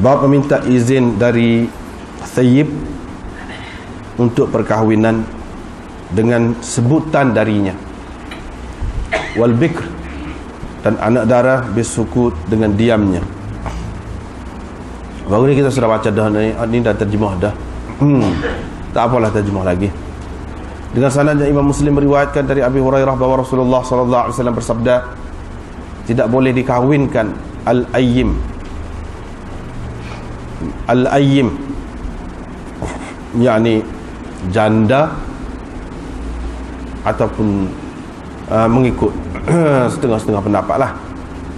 Bab meminta izin dari thayyib untuk perkahwinan dengan sebutan darinya, wal bikr, dan anak dara bisukut dengan diamnya. Baru ni kita sudah baca dah ni dah terjemah dah. Tak apalah terjemah lagi. Dengan sanadnya Imam Muslim meriwayatkan dari Abi Hurairah bahawa Rasulullah sallallahu alaihi wasallam bersabda, tidak boleh dikahwinkan al-ayyim. Al-ayyim yakni janda ataupun mengikut setengah-setengah pendapat lah.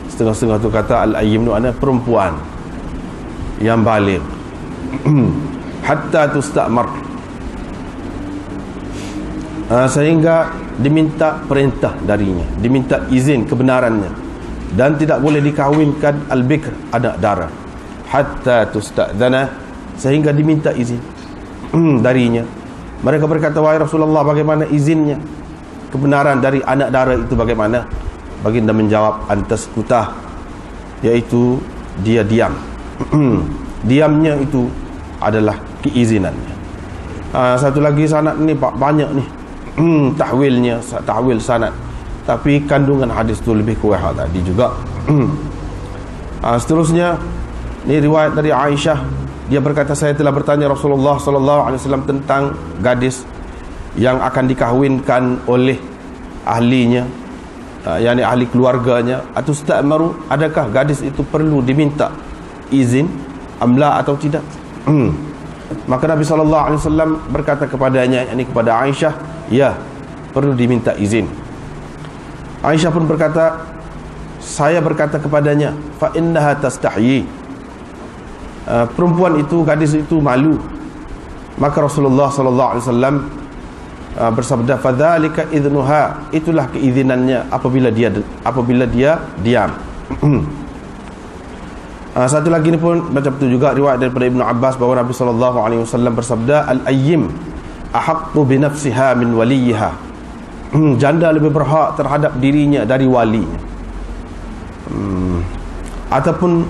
Setengah-setengah tu kata al-ayyim tu maknanya perempuan yang baligh hatta tustamar, sehingga diminta perintah darinya, diminta izin kebenarannya, dan tidak boleh dikahwinkan al-bikr, anak dara, hatta tusta'dana, sehingga diminta izin darinya. Mereka berkata, wahai Rasulullah, bagaimana izinnya, kebenaran dari anak dara itu bagaimana? Baginda menjawab, antas kutah, iaitu dia diam. Diamnya itu adalah keizinannya. Satu lagi sanad ni banyak ni tahwilnya, tahwil sanad, tapi kandungan hadis tu lebih kuat tadi juga. Seterusnya ni riwayat dari Aisyah, dia berkata, saya telah bertanya Rasulullah sallallahu alaihi wasallam tentang gadis yang akan dikahwinkan oleh ahlinya, yakni ahli keluarganya, atau sta'maru, adakah gadis itu perlu diminta izin amla atau tidak? Maka Nabi sallallahu alaihi wasallam berkata kepadanya, yakni kepada Aisyah, ya, perlu diminta izin. Aisyah pun berkata, saya berkata kepadanya, fa innaha tastahyi, perempuan itu, gadis itu malu. Maka Rasulullah sallallahu alaihi wasallam bersabda, fadzalika idnuha, itulah keizinannya apabila dia diam. Satu lagi ni pun macam tu juga, riwayat daripada Ibnu Abbas bahawa Nabi sallallahu alaihi wasallam bersabda, al-ayyim ahaqqu bi nafsiha min waliha, janda lebih berhak terhadap dirinya dari walinya. Ataupun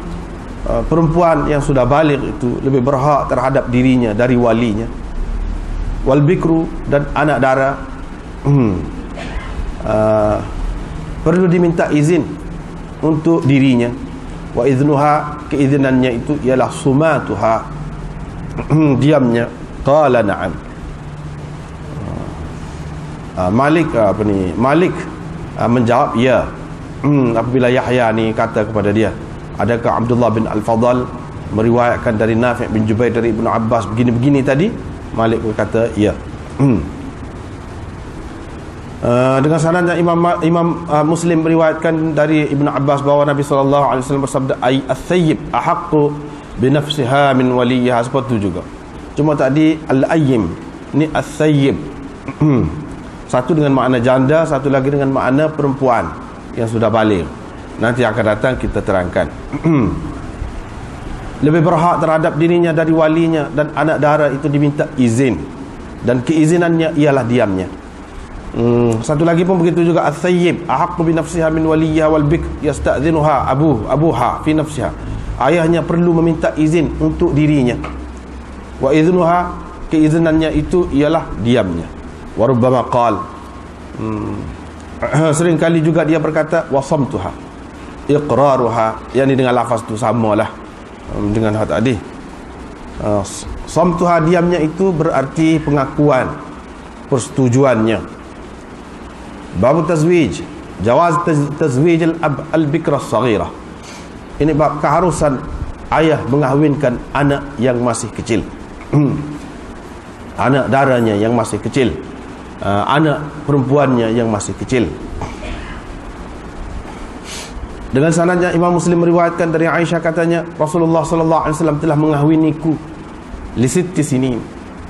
perempuan yang sudah baligh itu lebih berhak terhadap dirinya dari walinya. Wal bikru, dan anak dara perlu diminta izin untuk dirinya. Wa idnuha, keizinannya itu ialah sumatuha, diamnya. Qala na'am. Malik menjawab ya. Apabila Yahya ni kata kepada dia, adakah Abdullah bin Al-Fadl meriwayatkan dari Nafi' bin Jubair dari Ibnu Abbas begini-begini tadi? Malik berkata ya. Dengan sanadnya Imam Muslim meriwayatkan dari Ibnu Abbas bahawa Nabi sallallahu alaihi wasallam bersabda, ay as-sayyib ahaqqu bi nafsiha min waliha, seperti itu juga. Cuma tadi al-ayyim, ni as-sayyib satu dengan makna janda, satu lagi dengan makna perempuan yang sudah baligh. Nanti akan datang kita terangkan. Lebih berhak terhadap dirinya dari walinya, dan anak dara itu diminta izin, dan keizinannya ialah diamnya. Satu lagi pun begitu juga, as-sayyib ahaqqu bi nafsiha min waliyha wal bikr yasta'dhinuha abuha fi nafsiha, ayahnya perlu meminta izin untuk dirinya. Wa idnuha, keizinannya itu ialah diamnya. Wa rubbama qala, seringkali juga dia berkata, wasamtuha iqraruha, yakni dengan lafaz tu samalah dengan hal tadi. Samtuha, diamnya itu berarti pengakuan, persetujuannya. Bab tazwij, jawaz tazwij al-bikra as-saghirah, ini bab keharusan ayah mengahwinkan anak yang masih kecil, anak daranya yang masih kecil, anak perempuannya yang masih kecil. Dengan sanadnya Imam Muslim meriwayatkan dari Aisyah, katanya Rasulullah sallallahu alaihi wasallam telah mengahwiniku li sitti sinin,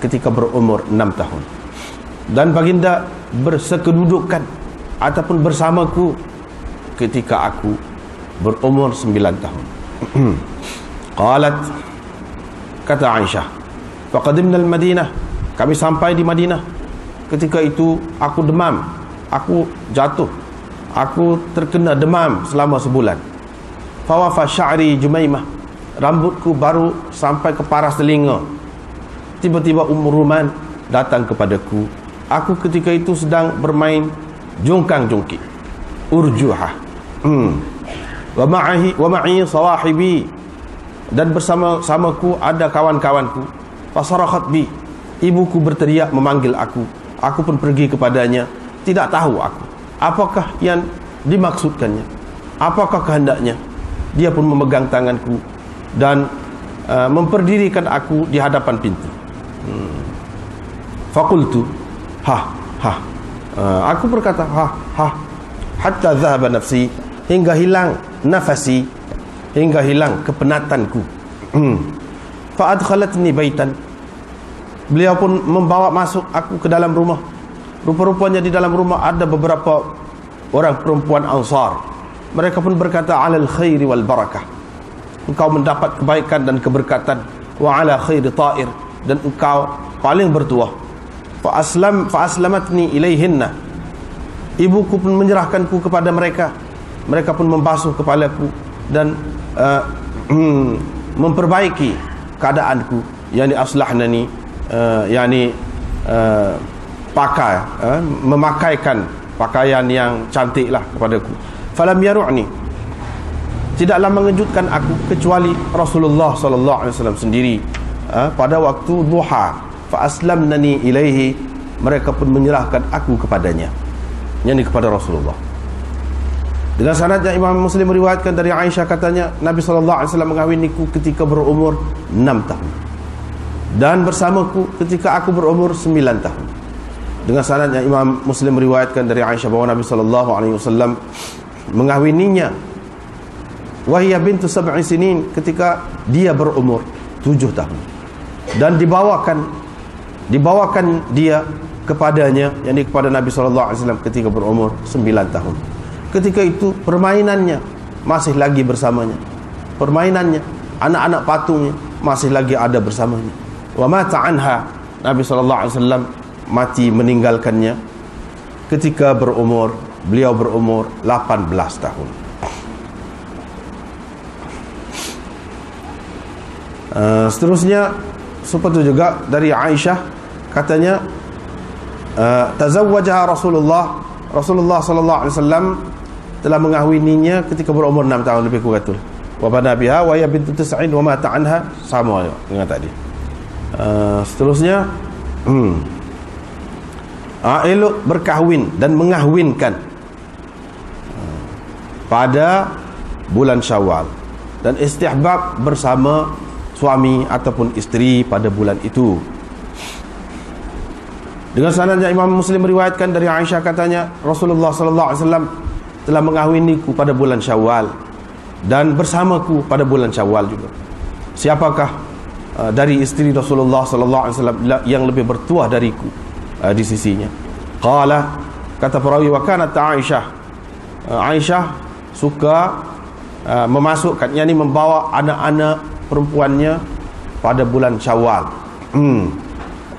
ketika berumur 6 tahun, dan baginda bersekedudukan ataupun bersamaku ketika aku berumur 9 tahun. Qalat, kata Aisyah, faqadimna al-Madinah, kami sampai di Madinah. Ketika itu aku demam, aku jatuh, aku terkena demam selama sebulan. Fawafa sya'ri Jumaimah, rambutku baru sampai ke paras telinga. Tiba-tiba Ruman datang kepadaku. Aku ketika itu sedang bermain jongkang-jongkik, urjuhah. Wa ma'i sawahibi, dan bersama-samaku ada kawan-kawanku. Fasarakhat bi, ibuku berteriak memanggil aku. Aku pun pergi kepadanya. Tidak tahu aku apakah yang dimaksudkannya, apakah kehendaknya. Dia pun memegang tanganku dan memperdirikan aku di hadapan pintu. Faqultu, aku berkata, hatta dhahaba nafsi, hingga hilang nafasi, hingga hilang kepenatanku. Fa adkhalatni baitan, beliau pun membawa masuk aku ke dalam rumah. Rupa-rupanya di dalam rumah ada beberapa orang perempuan Ansar. Mereka pun berkata, alal khairi wal barakah, engkau mendapat kebaikan dan keberkatan. Wa ala khairi ta'ir, dan engkau paling bertuah. Fa aslamatni ilaihinna, ibuku pun menyerahkanku kepada mereka. Mereka pun membasuh kepalaku dan memperbaiki keadaanku. Yani aslahnani, memakaikan pakaian yang cantik lah kepadaku. Falam yaru'ni, tidaklah mengejutkan aku kecuali Rasulullah sallallahu alaihi wasallam sendiri. Pada waktu duha, fa aslamnani ilaihi, mereka pun menyerahkan aku kepadanya, yakni kepada Rasulullah. Dengan sanadnya Imam Muslim meriwayatkan dari Aisyah, katanya Nabi sallallahu alaihi wasallam mengawiniku ketika berumur 6 tahun dan bersamaku ketika aku berumur 9 tahun. Dengan sanadnya Imam Muslim meriwayatkan dari Aisyah bahawa Nabi sallallahu alaihi wasallam mengawininya wahia bintu sab'i sinin, ketika dia berumur 7 tahun, dan dibawakan dia kepadanya, yakni kepada Nabi sallallahu alaihi wasallam ketika berumur 9 tahun. Ketika itu permainannya masih lagi bersamanya, permainannya, anak-anak patungnya masih lagi ada bersamanya. Wa mata anha, Nabi sallallahu alaihi wasallam mati meninggalkannya ketika beliau berumur 18 tahun. Seterusnya seperti juga dari Aisyah, katanya tazawwajaha Rasulullah sallallahu alaihi wasallam telah mengahwininya ketika berumur 6 tahun lebih kurang tu. Wa bana biha wa ya bintu tis'in wa mata anha, sama dengan tadi. Seterusnya elok berkahwin dan mengahwinkan pada bulan Syawal, dan istihbab bersama suami ataupun isteri pada bulan itu. Dengan sanadnya Imam Muslim meriwayatkan dari Aisyah, katanya Rasulullah sallallahu alaihi wasallam telah mengahwiniku pada bulan Syawal dan bersamaku pada bulan Syawal juga. Siapakah dari isteri Rasulullah sallallahu alaihi wasallam yang lebih bertuah dariku di sisinya? Qala, kata perawi, wa kanat Aisyah suka memasukkan, yakni membawa anak-anak perempuannya pada bulan Syawal.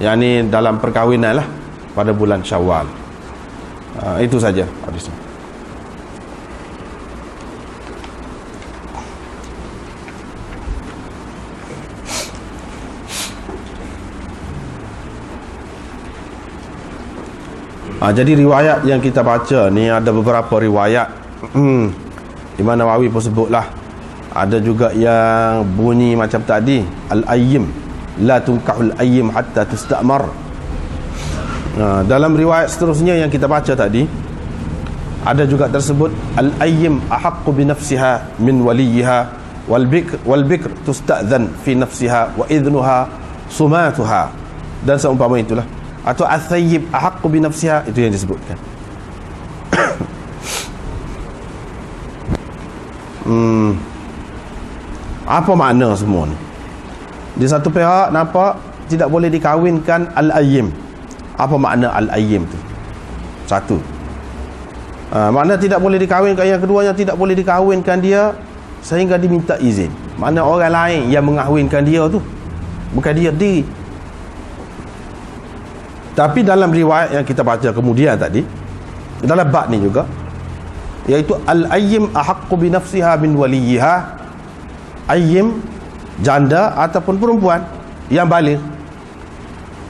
Yakni dalam perkahwinan lah pada bulan Syawal. Itu saja hadisnya. Jadi riwayat yang kita baca ni ada beberapa riwayat di mana Nawawi pun sebutlah. Ada juga yang bunyi macam tadi, al-ayyim la tunkahul ayyim hatta tusta'mar. Dalam riwayat seterusnya yang kita baca tadi ada juga tersebut al-ayyim ahaqqu bi nafsiha min waliyiha wal bikr tusta'dhan fi nafsiha wa idnuha sumatuha, dan seumpama itulah. Atau al-thayyib ahaqqu bi nafsiha, itu yang disebutkan. Apa makna semua ni? Di satu pihak nampak tidak boleh dikahwinkan al-ayyim. Apa makna al-ayyim tu? Satu, makna tidak boleh dikahwinkan. Yang keduanya, tidak boleh dikahwinkan dia sehingga diminta izin. Makna orang lain yang mengahwinkan dia tu, bukan dia sendiri. Tapi dalam riwayat yang kita baca kemudian tadi, dalam bab ni juga, iaitu al-ayyim ahaqqu bi nafsiha min waliyiha. Ayyim janda ataupun perempuan yang baligh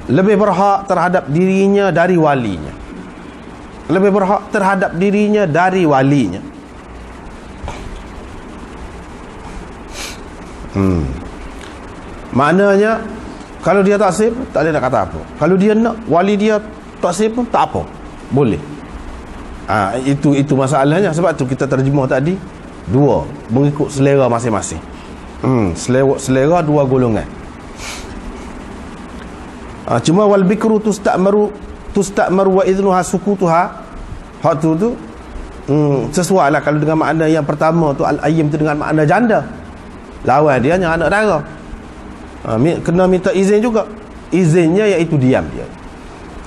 lebih berhak terhadap dirinya dari walinya. Lebih berhak terhadap dirinya dari walinya. Maknanya kalau dia tak sah tak boleh nak kata apa. Kalau dia nak wali dia tak sah pun tak apa, boleh. Itu masalahnya. Sebab tu kita terjemah tadi dua, mengikut selera masing-masing. Selera dua golongan. Cuma wal bikru tusta'maru wa idnuha sukutuha, hak tu sesuai lah. Kalau dengan makna yang pertama tu al-ayyim tu dengan makna janda, lawan dia yang anak dara, kena minta izin juga. Izinnya iaitu diam dia.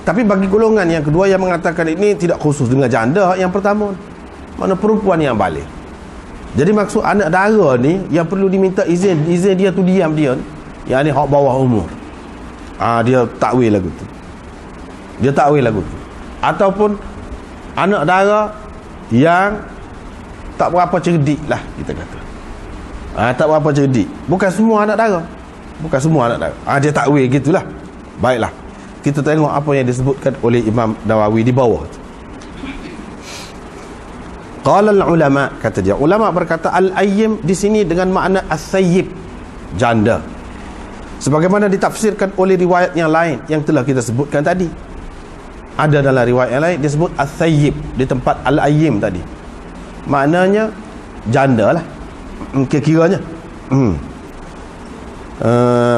Tapi bagi golongan yang kedua yang mengatakan ini tidak khusus dengan janda, yang pertama mana perempuan yang balik. Jadi maksud anak dara ni yang perlu diminta izin dia tu diam dia, yang ni hak bawah umur. Dia takwil lagu tu. Ataupun anak dara yang tak berapa cerdik lah, kita kata. Tak berapa cerdik. Bukan semua anak dara. Dia takwil gitulah. Baiklah, kita tengok apa yang disebutkan oleh Imam Nawawi di bawah tu. Qala al-ulama, kata dia, ulama berkata al-ayyim di sini dengan makna as-sayyib, janda. Sebagaimana ditafsirkan oleh riwayat yang lain yang telah kita sebutkan tadi. Ada dalam riwayat yang lain disebut as-sayyib di tempat al-ayyim tadi. Maknanya janda lah, kira-kiranya.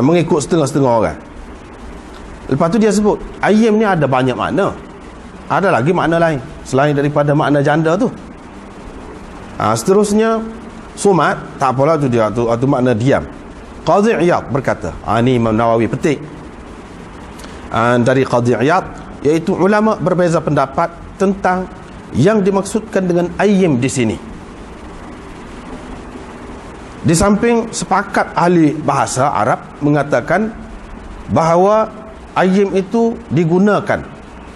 Mengikut setengah-setengah orang. Lepas tu dia sebut ayyim ni ada banyak makna. Ada lagi makna lain selain daripada makna janda tu. Seterusnya sumat, tak apalah tu dia tu makna diam. Qadhi Iyad berkata, ni Imam Nawawi petik dari Qadhi Iyad, iaitu ulama berbeza pendapat tentang yang dimaksudkan dengan ayyim di sini. Di samping sepakat ahli bahasa Arab mengatakan bahawa ayyim itu digunakan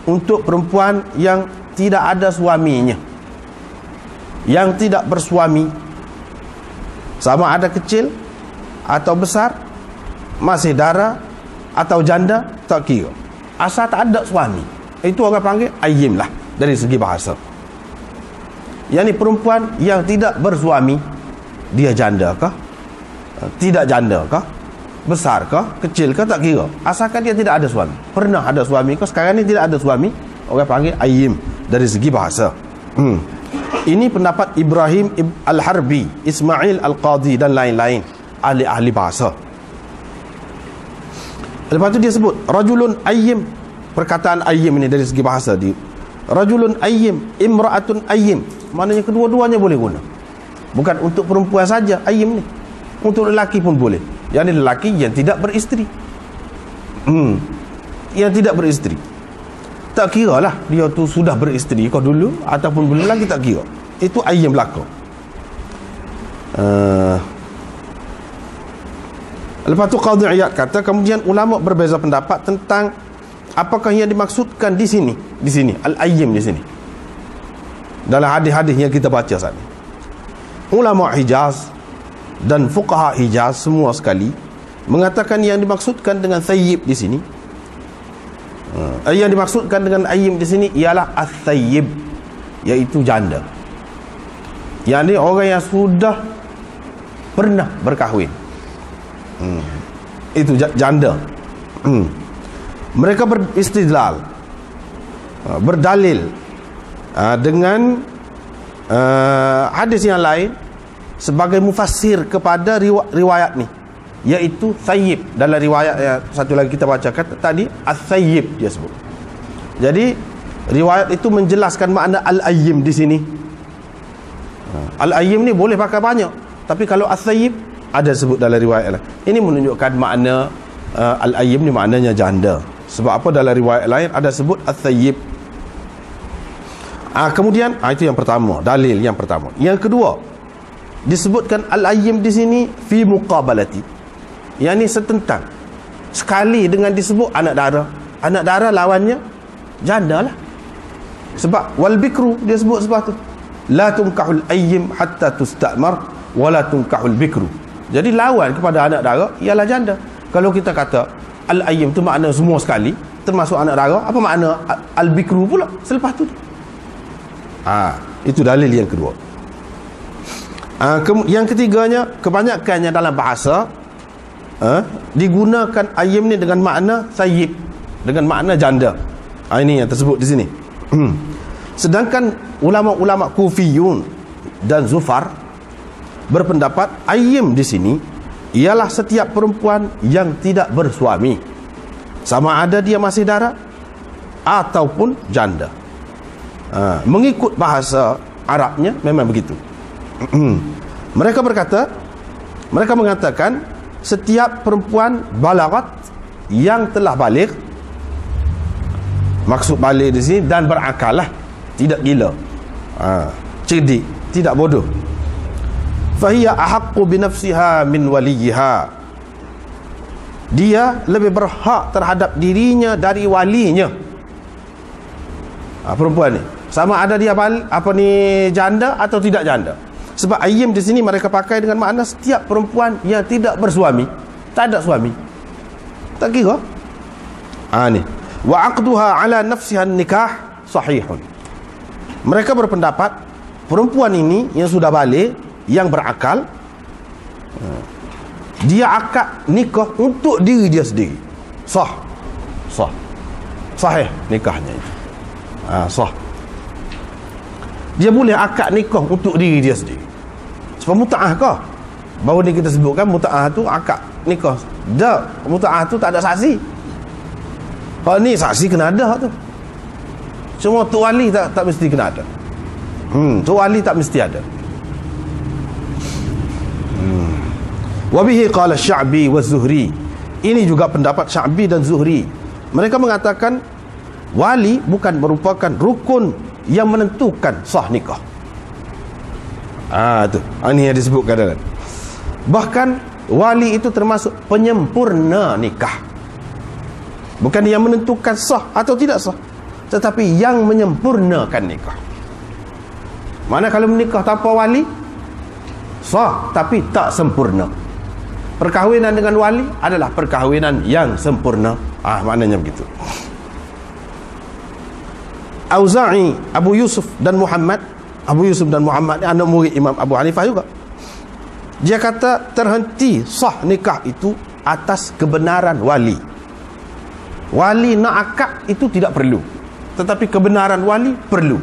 untuk perempuan yang tidak ada suaminya, yang tidak bersuami, sama ada kecil atau besar, masih dara atau janda, tak kira, asal tak ada suami, itu orang panggil ayyim lah dari segi bahasa. Yang ni perempuan yang tidak bersuami, dia janda kah, tidak janda kah, besar kah, kecil kah, tak kira, asalkan dia tidak ada suami. Pernah ada suami kah, sekarang ni tidak ada suami, orang panggil ayyim dari segi bahasa. Ini pendapat Ibrahim Al-Harbi, Ismail Al-Qadhi dan lain-lain ahli-ahli bahasa. Lepas tu dia sebut rajulun ayyim. Perkataan ayyim ini dari segi bahasa dia, rajulun ayyim, imra'atun ayyim, maknanya kedua-duanya boleh guna. Bukan untuk perempuan saja ayyim ni, untuk lelaki pun boleh. Yang ni lelaki yang tidak beristeri. Yang tidak beristeri, tak kira lah dia tu sudah beristeri kau dulu ataupun belum lagi, tak kira. Itu ayyim belaka. Lepas tu Qadhi Iyad kata, kemudian ulama berbeza pendapat tentang apakah yang dimaksudkan di sini al-ayyim di sini dalam hadis-hadis yang kita baca saat ini. Ulama Hijaz dan fuqaha Hijaz semua sekali mengatakan yang dimaksudkan dengan sayyib di sini, yang dimaksudkan dengan ayyim di sini ialah as-sayyib, iaitu janda. Yang ni orang yang sudah pernah berkahwin. Itu janda. Mereka beristidlal, berdalil dengan hadis yang lain sebagai mufassir kepada riwayat ni, iaitu sayyib. Dalam riwayat yang satu lagi kita bacakan tadi, as-sayyib dia sebut. Jadi riwayat itu menjelaskan makna al-ayyim di sini. Al-ayyim ni boleh pakai banyak, tapi kalau as-sayyib ada sebut dalam riwayat lain. Ini menunjukkan makna al-ayyim ni maknanya janda. Sebab apa dalam riwayat lain ada sebut as-sayyib. Kemudian itu yang pertama, dalil yang pertama. Yang kedua, disebutkan al-ayyim di sini fi muqabalati, yang ni setentang sekali dengan disebut anak dara. Anak dara lawannya janda lah. Sebab wal bikru dia sebut sebab tu, la tunkahul ayyim hatta tusta'mar wa la tunkahul bikru. Jadi lawan kepada anak dara ialah janda. Kalau kita kata al-ayyim tu makna semua sekali, termasuk anak dara, apa makna al-bikru pula selepas tu? Itu dalil yang kedua. Yang ketiganya, kebanyakannya dalam bahasa digunakan ayyim ni dengan makna sayyid, dengan makna janda. Ini yang tersebut di sini. Sedangkan ulama-ulama Kufiyun dan Zufar berpendapat ayyim di sini ialah setiap perempuan yang tidak bersuami, sama ada dia masih dara ataupun janda. Mengikut bahasa Arabnya memang begitu. Mereka mengatakan setiap perempuan balagat yang telah baligh, maksud baligh di sini dan berakal lah, tidak gila, cerdik, tidak bodoh. Fahiya ahaqqu binafsiha min waliyiha, dia lebih berhak terhadap dirinya dari walinya. Perempuan ni sama ada dia janda atau tidak janda. Sebab ayyim di sini mereka pakai dengan makna setiap perempuan yang tidak bersuami, tak ada suami, tak kira. Ni wa aqduha ala nafsiha nikah sahihun. Mereka berpendapat perempuan ini yang sudah balik, yang berakal, dia akad nikah untuk diri dia sendiri. Sahih nikahnya itu. Sah. Dia boleh akad nikah untuk diri dia sendiri. Sebab muta'ah kah? Baru ni kita sebutkan muta'ah tu akad nikah. Dah, muta'ah tu tak ada saksi. Kalau ni saksi kena ada tu. Cuma tok wali tak mesti kena ada. Tok wali tak mesti ada. Wabihi qala Sya'bi wa Zuhri. Ini juga pendapat Sya'bi dan Zuhri. Mereka mengatakan wali bukan merupakan rukun yang menentukan sah nikah. Ini yang disebutkan dalam. Bahkan wali itu termasuk penyempurna nikah. Bukan yang menentukan sah atau tidak sah, tetapi yang menyempurnakan nikah. Mana kalau menikah tanpa wali, sah tapi tak sempurna. Perkahwinan dengan wali adalah perkahwinan yang sempurna. Maknanya begitu. Auza'i, Abu Yusuf dan Muhammad ni anak murid Imam Abu Hanifah juga. Dia kata terhenti sah nikah itu atas kebenaran wali. Wali nak akad itu tidak perlu, tetapi kebenaran wali perlu,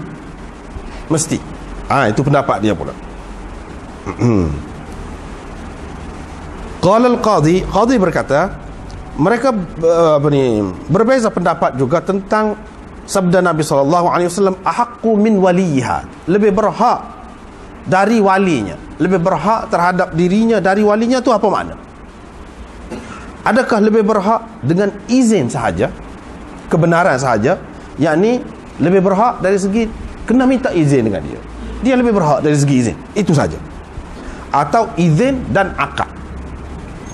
mesti. Itu pendapat dia pula. Qala al-Qadhi berkata, mereka berbeza pendapat juga tentang sabda Nabi SAW, ahaqqu min waliha, lebih berhak dari walinya, lebih berhak terhadap dirinya dari walinya. Tu apa makna? Adakah lebih berhak dengan izin sahaja, kebenaran sahaja, yakni lebih berhak dari segi kena minta izin dengan dia, dia lebih berhak dari segi izin, itu saja? Atau izin dan akad,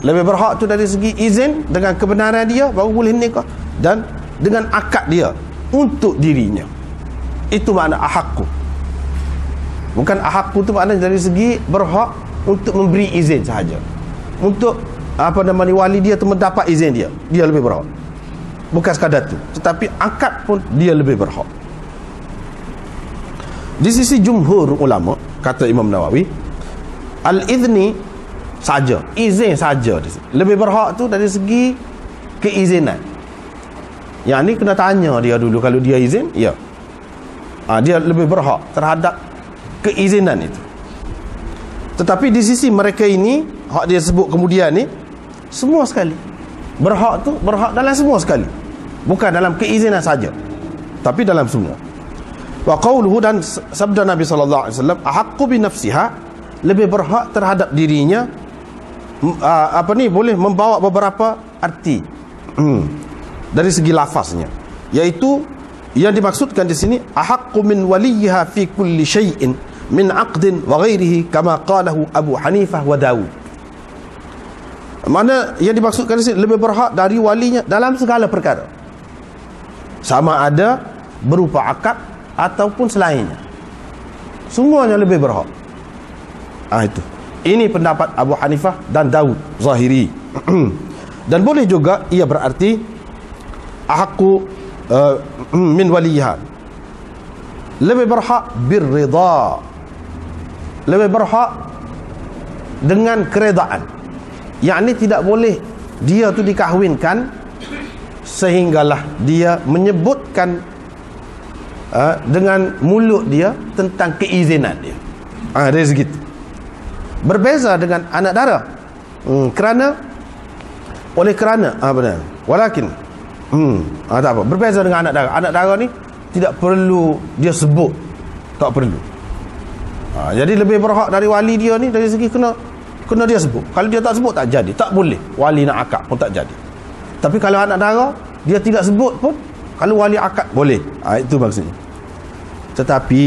lebih berhak tu dari segi izin dengan kebenaran dia baru boleh nikah, dan dengan akad dia untuk dirinya. Itu makna ahaqqu. Bukan ahaqqu tu makna dari segi berhak untuk memberi izin sahaja, untuk wali dia tu mendapat izin dia lebih berhak. Bukan sekadar tu, tetapi akad pun dia lebih berhak. Di sisi jumhur ulama, kata Imam Nawawi, al-idhni saja, izin saja lebih berhak tu dari segi keizinan. Yang ni kena tanya dia dulu, kalau dia izin, ya, dia lebih berhak terhadap keizinan itu. Tetapi di sisi mereka ini, hak dia sebut kemudian ni, semua sekali berhak tu, berhak dalam semua sekali, bukan dalam keizinan saja, tapi dalam semua. Wa qauluhu, dan sabda Nabi SAW, ahaqqu bi nafsiha, lebih berhak terhadap dirinya, boleh membawa beberapa arti dari segi lafaznya, iaitu yang dimaksudkan di sini ahaqqu min waliha fi kulli syai'in min aqdin wa ghairihi kama qalahu Abu Hanifah wa Dawud. Mana yang dimaksudkan di sini lebih berhak dari walinya dalam segala perkara, sama ada berupa akad ataupun selainnya, semuanya lebih berhak. Itu Ini pendapat Abu Hanifah dan Daud Zahiri. Dan boleh juga ia berarti ahqqu min waliha, lebih berhak birridha, lebih berhak dengan keredaan. Yakni tidak boleh dia tu dikahwinkan sehinggalah dia menyebutkan dengan mulut dia tentang keizinan dia. Dari segitu. Berbeza dengan anak dara. Kerana benar. Walakin tak apa. Berbeza dengan anak dara. Anak dara ni tidak perlu dia sebut. Tak perlu. Jadi lebih berhak dari wali dia ni dari segi kena dia sebut. Kalau dia tak sebut tak jadi. Tak boleh. Wali nak akad pun tak jadi. Tapi kalau anak dara dia tidak sebut pun, kalau wali akad boleh. Itu maksudnya. Tetapi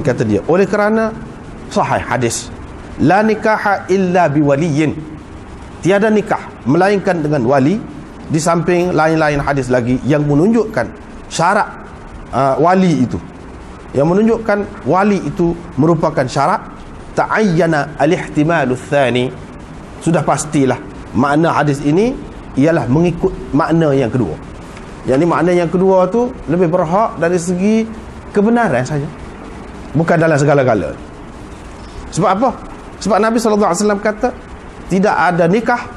kata dia, oleh kerana sahih hadis, la nikaha illa biwaliyin, tiada nikah melainkan dengan wali. Di samping lain-lain hadis lagi yang menunjukkan syarat wali itu, yang menunjukkan wali itu merupakan syarat. Ta'ayyana al-ihtimalu tsani, sudah pastilah makna hadis ini ialah mengikut makna yang kedua. Yang ni makna yang kedua tu lebih berhak dari segi kebenaran saja, bukan dalam segala-gala. Sebab apa? Sebab Nabi SAW kata tidak ada nikah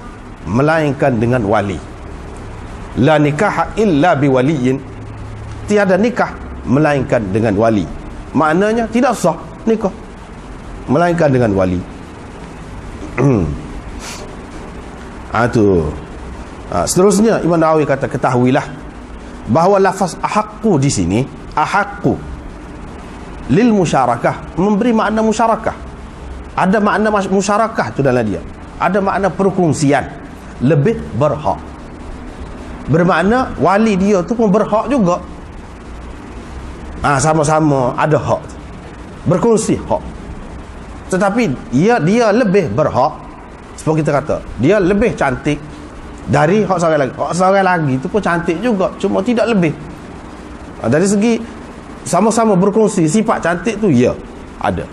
melainkan dengan wali. La nikaha illa biwaliyin, tiada nikah melainkan dengan wali. Maknanya tidak sah nikah melainkan dengan wali. Seterusnya Imam Nawawi kata, ketahuilah bahawa lafaz ahaqqu di sini, ahaqqu lil musyarakah, memberi makna musyarakah. Ada makna musyarakah tu dalam dia. Ada makna perkongsian, lebih berhak. Bermakna wali dia tu pun berhak juga. Sama-sama ada hak, berkongsi hak. Tetapi dia lebih berhak. Seperti kita kata, dia lebih cantik dari hak seorang lagi. Hak seorang lagi tu pun cantik juga, cuma tidak lebih. Dari segi sama-sama berkongsi sifat cantik tu, ya, ada.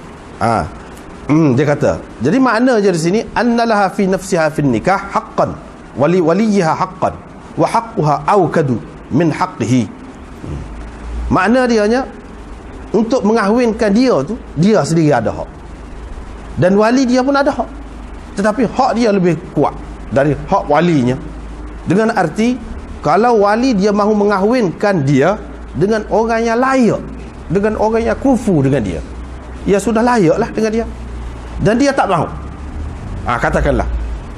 Dia kata, jadi makna je di sini, annalaha fi nafsiha fin nikah haqqan wa li waliha haqqan wa haqquha awkadu min haqqihi. Makna dianya, untuk mengahwinkan dia tu, dia sendiri ada hak, dan wali dia pun ada hak. Tetapi hak dia lebih kuat dari hak walinya. Dengan arti, kalau wali dia mahu mengahwinkan dia dengan orang yang layak, dengan orang yang kufu dengan dia, ya sudah layaklah dengan dia, dan dia tak mahu, katakanlah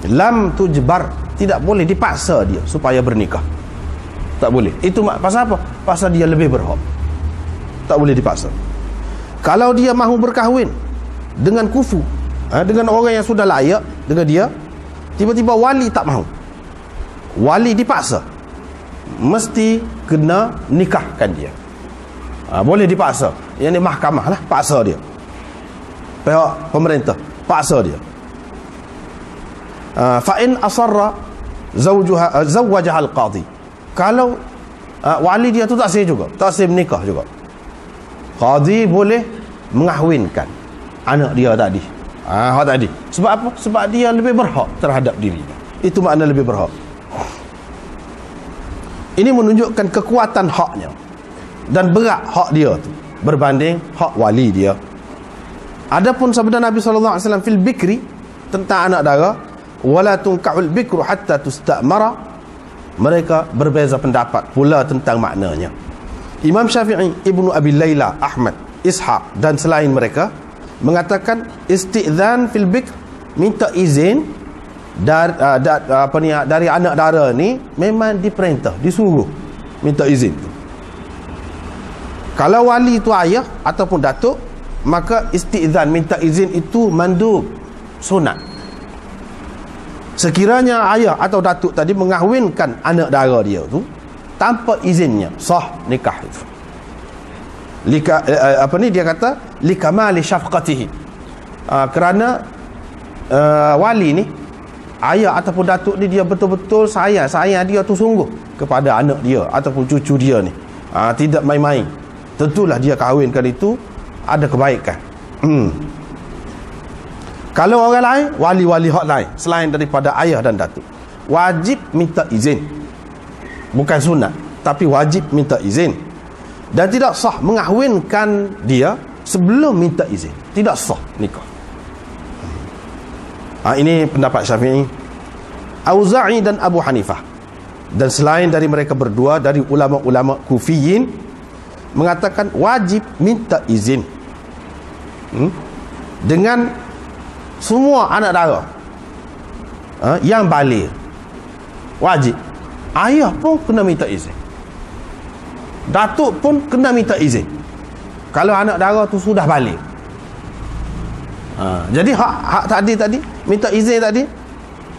lam tujbar, tidak boleh dipaksa dia supaya bernikah. Tak boleh. Itu pasal apa? Pasal dia lebih berhak. Tak boleh dipaksa. Kalau dia mahu berkahwin dengan kufu, dengan orang yang sudah layak dengan dia, tiba-tiba wali tak mahu, wali dipaksa, mesti kena nikahkan dia. Boleh dipaksa, yang ni mahkamah lah paksa dia, pihak pemerintah paksa dia. Fa in asarra zawwajaha al-qadhi, kalau wali dia tu tak sah juga, tak sah menikah juga, qadhi boleh mengahwinkan anak dia tadi. Hak tadi. Sebab apa? Sebab dia lebih berhak terhadap dirinya. Itu makna lebih berhak. Ini menunjukkan kekuatan haknya dan berat hak dia tu berbanding hak wali dia. Adapun sabda Nabi SAW fil bikri, tentang anak dara, wala tunkahul bikru hatta tustamara, mereka berbeza pendapat pula tentang maknanya. Imam Syafi'i, Ibnu Abi Layla, Ahmad, Ishaq dan selain mereka mengatakan isti'zan fil bikr, minta izin dari anak dara ni memang diperintah, disuruh minta izin. Kalau wali itu ayah ataupun datuk, maka isti'zan, minta izin itu mandub, sunat. Sekiranya ayah atau datuk tadi mengahwinkan anak dara dia tu tanpa izinnya, sah nikah itu. Dia kata likamali syafqatihi, kerana wali ni, ayah ataupun datuk ni, dia betul-betul sayang dia tu sungguh kepada anak dia ataupun cucu dia ni, tidak main-main. Tentulah dia kahwinkan itu ada kebaikan. Kalau orang lain, wali-wali hak lain selain daripada ayah dan datuk, wajib minta izin. Bukan sunat, tapi wajib minta izin. Dan tidak sah mengahwinkan dia sebelum minta izin. Tidak sah nikah. Ini pendapat Syafi'i, Auza'i dan Abu Hanifah. Dan selain dari mereka berdua, dari ulama-ulama Kufiyin, mengatakan wajib minta izin dengan semua anak dara yang baligh. Wajib. Ayah pun kena minta izin, datuk pun kena minta izin kalau anak dara tu sudah baligh. Jadi hak tadi minta izin tadi,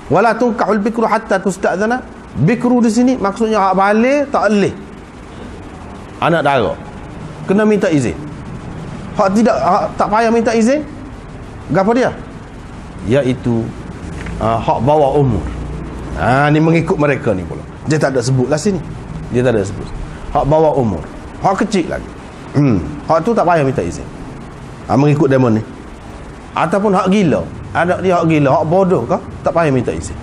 wala tunkahul bikru hatta tusta'zana. Bikru di sini maksudnya hak baligh tak boleh anak dara, kena minta izin. Hak tidak, hak tak payah minta izin, gapo dia? Iaitu hak bawah umur. Ni mengikut mereka ni pula. Dia tak ada sebutlah sini. Dia tak ada sebut. Hak bawah umur, hak kecil lagi. Hak tu tak payah minta izin. Mengikut demon ni. Ataupun hak gila, anak dia hak gila, hak bodoh ke, tak payah minta izin.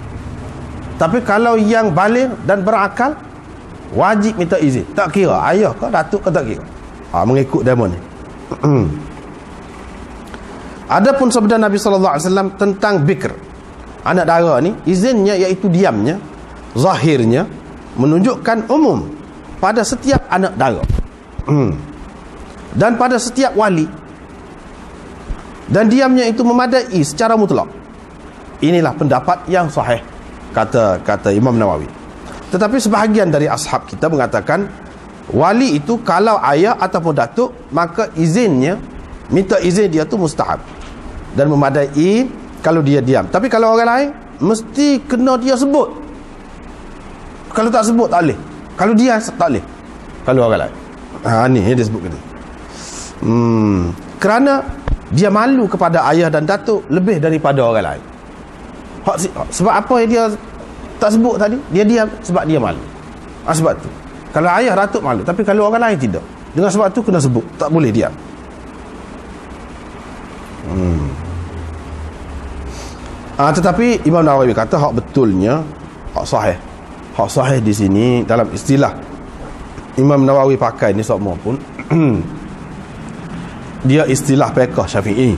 Tapi kalau yang baligh dan berakal, wajib minta izin. Tak kira ayah ke datuk ke, tak kira. Mengikut demon ni. Adapun sabda Nabi sallallahu alaihi wasallam tentang bikr, anak dara ni, izinnya iaitu diamnya, zahirnya menunjukkan umum pada setiap anak dara dan pada setiap wali, dan diamnya itu memadai secara mutlak. Inilah pendapat yang sahih, kata Imam Nawawi. Tetapi sebahagian dari ashab kita mengatakan wali itu kalau ayah ataupun datuk, maka izinnya, minta izin dia tu mustahab dan memadai kalau dia diam. Tapi kalau orang lain, mesti kena dia sebut. Kalau tak sebut tak boleh. Kalau dia tak boleh. Kalau orang lain, ni dia sebut kena. Kerana dia malu kepada ayah dan datuk lebih daripada orang lain. Sebab apa yang dia tak sebut tadi? Dia diam sebab dia malu. Sebab tu kalau ayah datuk malu, tapi kalau orang lain tidak. Dengan sebab tu kena sebut, tak boleh diam. Tetapi Imam Nawawi kata hak betulnya, hak sahih di sini dalam istilah Imam Nawawi pakai ni semua pun dia istilah fiqh Syafi'i.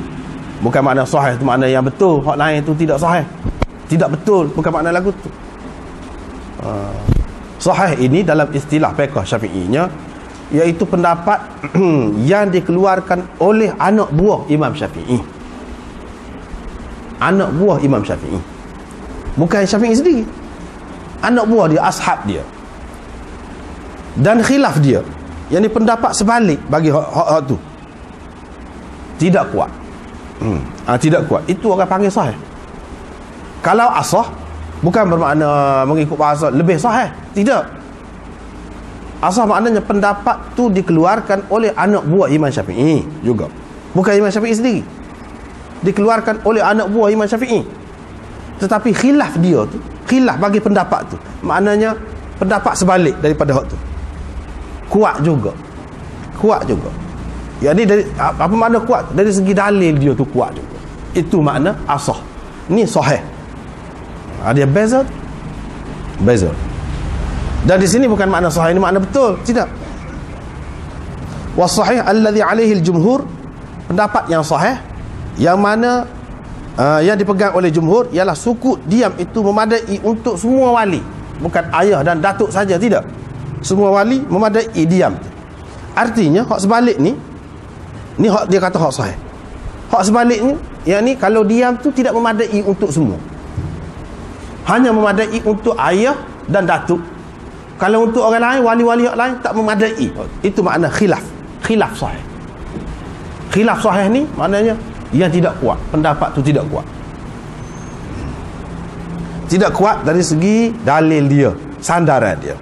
Bukan makna sahih tu makna yang betul, hak lain tu tidak sahih, tidak betul, bukan makna lagu tu. Sahih ini dalam istilah fiqh Syafi'inya iaitu pendapat yang dikeluarkan oleh anak buah Imam Syafi'i. Anak buah Imam Syafi'i, bukan Syafi'i sendiri. Anak buah dia, ashab dia. Dan khilaf dia, yang ini pendapat sebalik bagi hak tu, tidak kuat. Tidak kuat. Itu orang panggil sahih. Kalau asah, bukan bermakna mengikut bahasa lebih sahih, tidak. Asah maknanya pendapat tu dikeluarkan oleh anak buah Imam Syafi'i juga, bukan Imam Syafi'i sendiri. Dikeluarkan oleh anak buah Imam Syafi'i. Tetapi khilaf dia tu, khilaf bagi pendapat tu, maknanya pendapat sebalik daripada hak tu, kuat juga. Jadi dari apa makna kuat? Dari segi dalil dia tu kuat juga. Itu makna asah. Ni sahih. Ada beza. Dan di sini bukan makna sahih ni makna betul, tidak. Was-sahih alladhi alaihi al-jumhur, pendapat yang sahih yang mana yang dipegang oleh jumhur ialah sukut diam itu memadai untuk semua wali, bukan ayah dan datuk saja, tidak. Semua wali memadai diam. Artinya hak sebalik ni hak dia kata hak sahih. Hak sebaliknya, yang ni kalau diam tu tidak memadai untuk semua, hanya memadai untuk ayah dan datuk. Kalau untuk orang lain, wali-wali yang lain tak memadai. Itu makna khilaf sahih. Khilaf sahih ni maknanya yang tidak kuat, pendapat tu tidak kuat. Tidak kuat dari segi dalil dia, sandaran dia.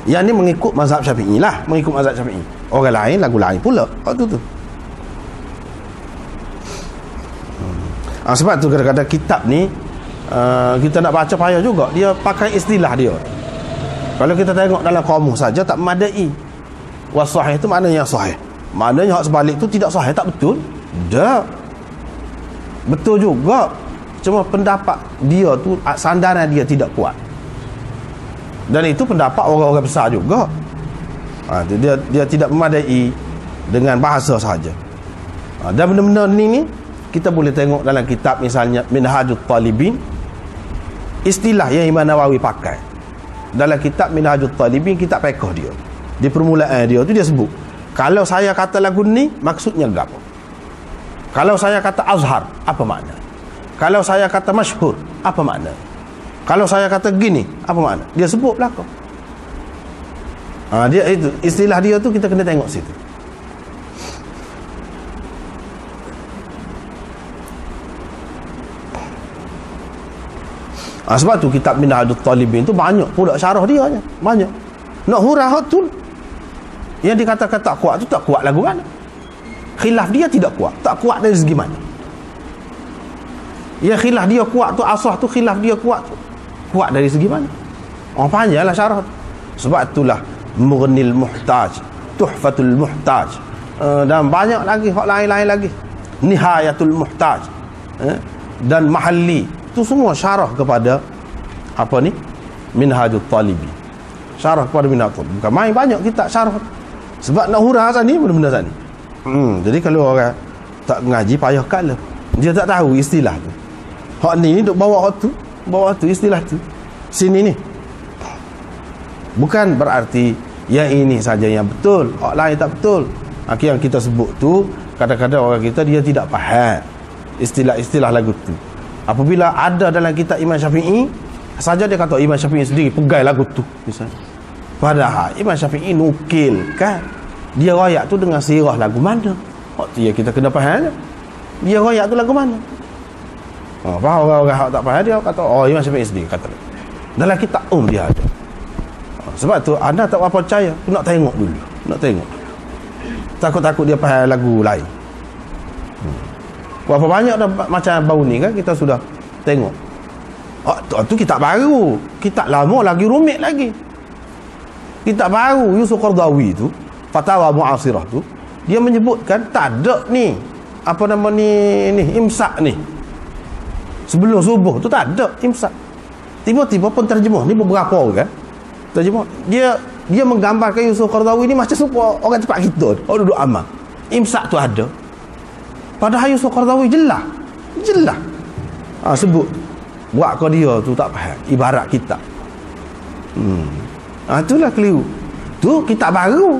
Yang ni mengikut mazhab Syafi'i lah, mengikut mazhab Syafi'i. Orang lain, lagu lain pula. Waktu tu. Sebab tu kadang-kadang kitab ni kita nak baca payah juga. Dia pakai istilah dia. Kalau kita tengok dalam kamus saja tak memadai. Was-sahih itu maknanya yang sahih. Maknanya hak sebalik tu tidak sahih, tak betul. Tak. betul juga, cuma pendapat dia tu, sandaran dia tidak kuat, dan itu pendapat orang-orang besar juga. Dia tidak memadai dengan bahasa sahaja. Dan benda-benda ni kita boleh tengok dalam kitab misalnya Minhajut Talibin. Istilah yang Imam Nawawi pakai dalam kitab Minhajut Talibin, kitab fiqh dia, di permulaan dia tu dia sebut, kalau saya kata lagu ni maksudnya apa? Kalau saya kata azhar, apa makna? Kalau saya kata masyhur, apa makna? Kalau saya kata gini, apa makna? Dia sebut belakang. Dia itu istilah dia tu, kita kena tengok situ. Sebab tu kitab Minhajut Talibin tu banyak pula syarah dia nya. Banyak. Nak hurah tu. Yang dikatakan tak kuat tu tak kuat lagu mana? Khilaf dia tidak kuat. Tak kuat dari segi mana? Yang khilaf dia kuat tu, asah tu khilaf dia kuat tu, kuat dari segi mana? Panjanglah syarah. Sebab itulah Mughnil Muhtaj, Tuhfatul Muhtaj, dan banyak lagi hak lain-lain lagi, Nihayatul Muhtaj, dan Mahalli. Itu semua syarah kepada apa ni? Minhajut Talibi. Syarah kepada Minhajut. Bukan main, banyak kita syarah. Sebab nak hurah sani benda-benda sani. Jadi kalau orang tak ngaji payahkanlah. Dia tak tahu istilah tu. Hak ni duk bawa hak tu istilah tu. Sini ni. Bukan berarti yang ini saja yang betul, hak lain tak betul. Yang kita sebut tu, kadang-kadang orang kita dia tidak faham istilah-istilah lagu tu. Apabila ada dalam kitab Imam Syafi'i saja, dia kata Imam Syafi'i sendiri pegai lagu tu misalnya. Padahal Imam Syafi'i nukilkan dia royak tu dengan sirah lagu mana. Ya kita kena faham dia royak tu lagu mana. Faham orang-orang tak faham, dia kata Imam Syafi'i sendiri kata. Dalam kitab dia ada. Sebab tu anda tak apa percaya, nak tengok dulu. Nak tengok. Takut-takut dia faham lagu lain. Berapa banyak dah macam bau ni kan kita sudah tengok. Tu kitab baru. Kitab lama lagi rumit lagi. Kitab baru Yusuf Qardawi tu, Fatawa Mu'asirah tu, dia menyebutkan tak ada ni apa nama ni imsak ni. Sebelum subuh tu tak ada imsak. Tiba-tiba penterjemah ni beberapa orang kan. Terjemah dia menggambarkan Yusuf Qardawi ni macam supaya orang tempat kita, orang duduk amal. Imsak tu ada. Padahal Yusuf Qardawi jelas sebut buat kau dia tu tak faham ibarat kitab. Itulah keliru. Tu kitab baru,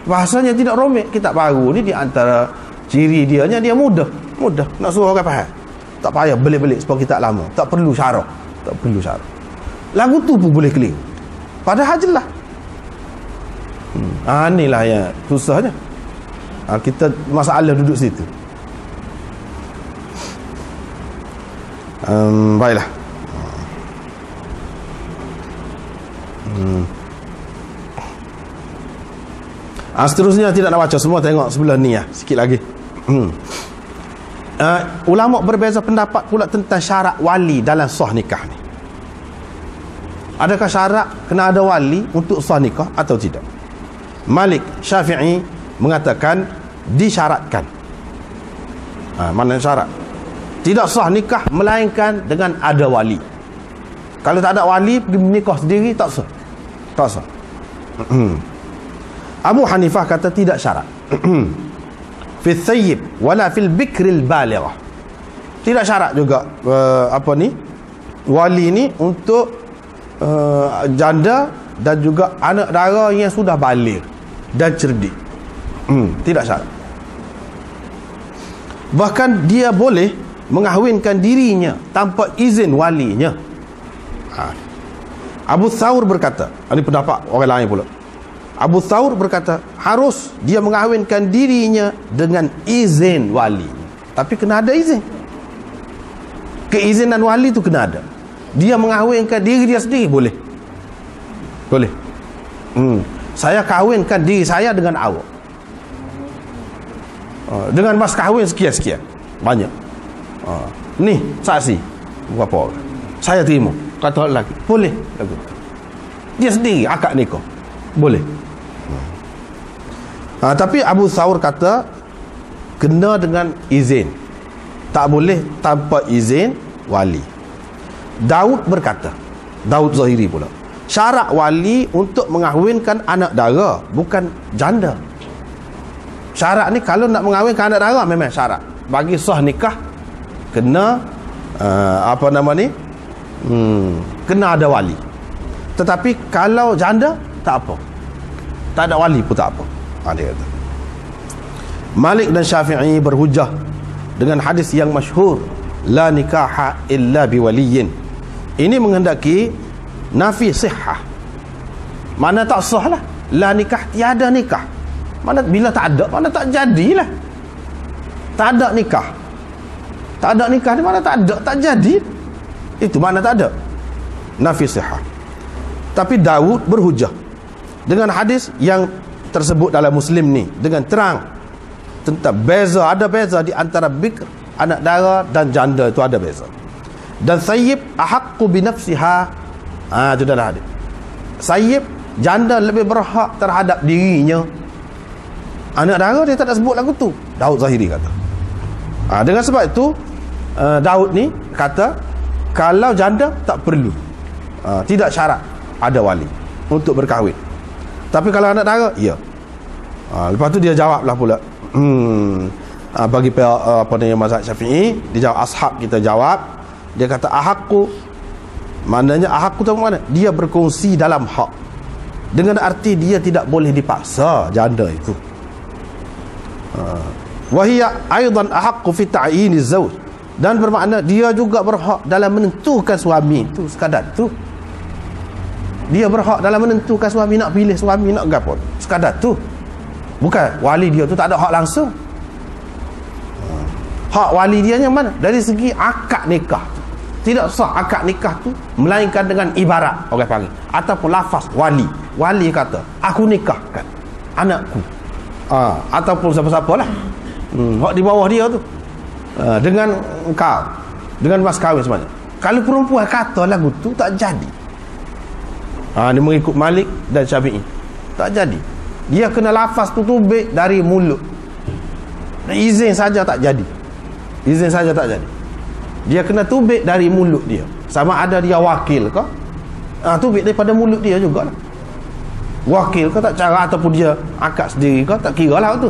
bahasanya tidak rumit. Kitab baru ni di antara ciri dia mudah nak suruh orang faham. Tak payah belik-belik seperti kitab lama, tak perlu syarah. Lagu tu pun boleh keliru, padahal jelas. Inilah yang susahnya. Kita masalah duduk situ. Baiklah. Seterusnya tidak nak baca semua, tengok sebelah ni sikit lagi. Ulama berbeza pendapat pula tentang syarat wali dalam sah nikah ni. Adakah syarat kena ada wali untuk sah nikah atau tidak? Malik Syafi'i mengatakan disyaratkan. Mana syarat? Tidak sah nikah melainkan dengan ada wali. Kalau tak ada wali, pergi menikah sendiri tak sah. Abu Hanifah kata tidak syarat. Fi thayyib wala fil bikril balighah. Tidak syarat juga wali ni untuk janda dan juga anak dara yang sudah baligh dan cerdik. Tidak syarat. Bahkan dia boleh mengahwinkan dirinya tanpa izin walinya. Abu Thawr berkata, ini pendapat orang lain pula. Abu Thawr berkata harus dia mengahwinkan dirinya dengan izin wali. Tapi kena ada izin. Keizinan wali tu kena ada. Dia mengahwinkan diri dia sendiri boleh. Saya kahwinkan diri saya dengan awak, dengan mas kahwin sekian-sekian banyak. Ni saksi berapa orang, saya terima, kata lelaki boleh lagu. Dia sendiri akad nikah boleh. Tapi Abu Thawr kata kena dengan izin. Tak boleh tanpa izin wali. Daud berkata, Daud Zahiri pula, syarat wali untuk mengahwinkan anak dara, bukan janda. Syarat ni kalau nak mengahwinkan anak dara memang syarat. Bagi sah nikah kena kena ada wali. Tetapi kalau janda tak apa, tak ada wali pun tak apa. Dia kata. Malik dan Syafi'i berhujah dengan hadis yang masyhur, la nikaha illa biwaliyin. Ini menghendaki nafi sihah, mana tak sah lah. La nikah, tiada nikah. Mana bila tak ada, mana tak jadilah. Tak ada nikah. Tak ada nikah ni mana tak ada, tak jadi. Itu mana tak ada. Nafi sihah. Tapi Daud berhujah dengan hadis yang tersebut dalam Muslim ni dengan terang tentang beza, ada beza di antara bikr, anak dara, dan janda. Itu ada beza. Dan sayyib ahaqqu bi nafsiha. Itu dalam hadis. Sayyib, janda lebih berhak terhadap dirinya. Anak dara dia tak ada sebut lagu tu. Daud Zahiri kata. Dengan sebab itu Daud ni kata kalau janda tak perlu, tidak syarat ada wali untuk berkahwin. Tapi kalau anak dara, ya. Lepas tu dia jawablah pula. Bagi mazhab Syafi'i, dia jawab, ashab kita jawab, dia kata ahakku, maknanya ahakku tu mana? Dia berkongsi dalam hak, dengan arti dia tidak boleh dipaksa janda itu. Wahia aidan ahakku fi ta'yiniz zawj, dan bermakna dia juga berhak dalam menentukan suami itu. Sekadar tu dia berhak dalam menentukan suami, nak pilih suami nak gapo, sekadar tu. Bukan wali dia tu tak ada hak langsung. Hak wali dia yang mana? Dari segi akad nikah tu. Tidak sah akad nikah tu melainkan dengan ibarat, orang panggil, ataupun lafaz wali. Wali kata, aku nikahkan anakku, ataupun siapa-siapa lah, hak di bawah dia tu, dengan engkau, dengan mas kahwin semuanya. Kalau perempuan kata lagu tu, tak jadi. Dia mengikut Malik dan Syafi'i, tak jadi. Dia kena lafaz tu tubik dari mulut. Izin saja tak jadi. Izin saja tak jadi. Dia kena tubik dari mulut dia. Sama ada dia wakil ke, tubik daripada mulut dia jugalah. Wakil ke tak cara, ataupun dia akad sendiri ke, tak kira lah tu.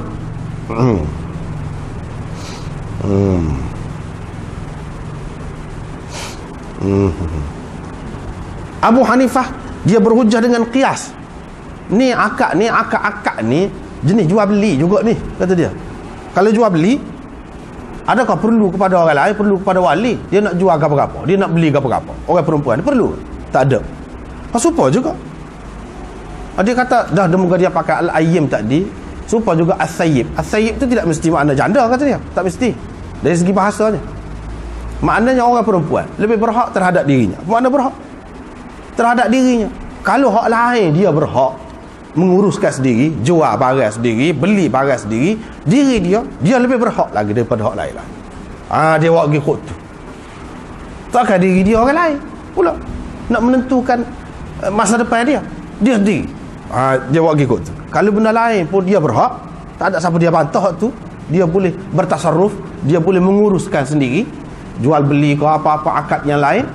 Abu Hanifah dia berhujah dengan qiyas. Ni akad ni, akad ni jenis jual beli juga ni, kata dia. Kalau jual beli, adakah perlu kepada orang lain, perlu kepada wali? Dia nak jual apa-apa, dia nak beli apa-apa, orang perempuan ni perlu? Tak ada. Supa juga. Dia kata dah demoga dia pakai al-ayyim tadi, supa juga as-sayyib. As-sayyib tu tidak mesti makna janda, kata dia. Tak mesti. Dari segi bahasanya, maknanya orang perempuan lebih berhak terhadap dirinya. Mana berhak? Terhadap dirinya. Kalau hak lain dia berhak menguruskan sendiri, jual barang sendiri, beli barang sendiri, diri dia lebih berhak lagi daripada hak lain lah. Dia buat pergi kot tu. Takkan diri dia orang lain pula nak menentukan masa depan dia sendiri. Dia buat pergi kot tu. Kalau benda lain pun dia berhak, tak ada siapa dia bantah tu, dia boleh bertasarruf, dia boleh menguruskan sendiri, jual beli ke apa-apa akad yang lain.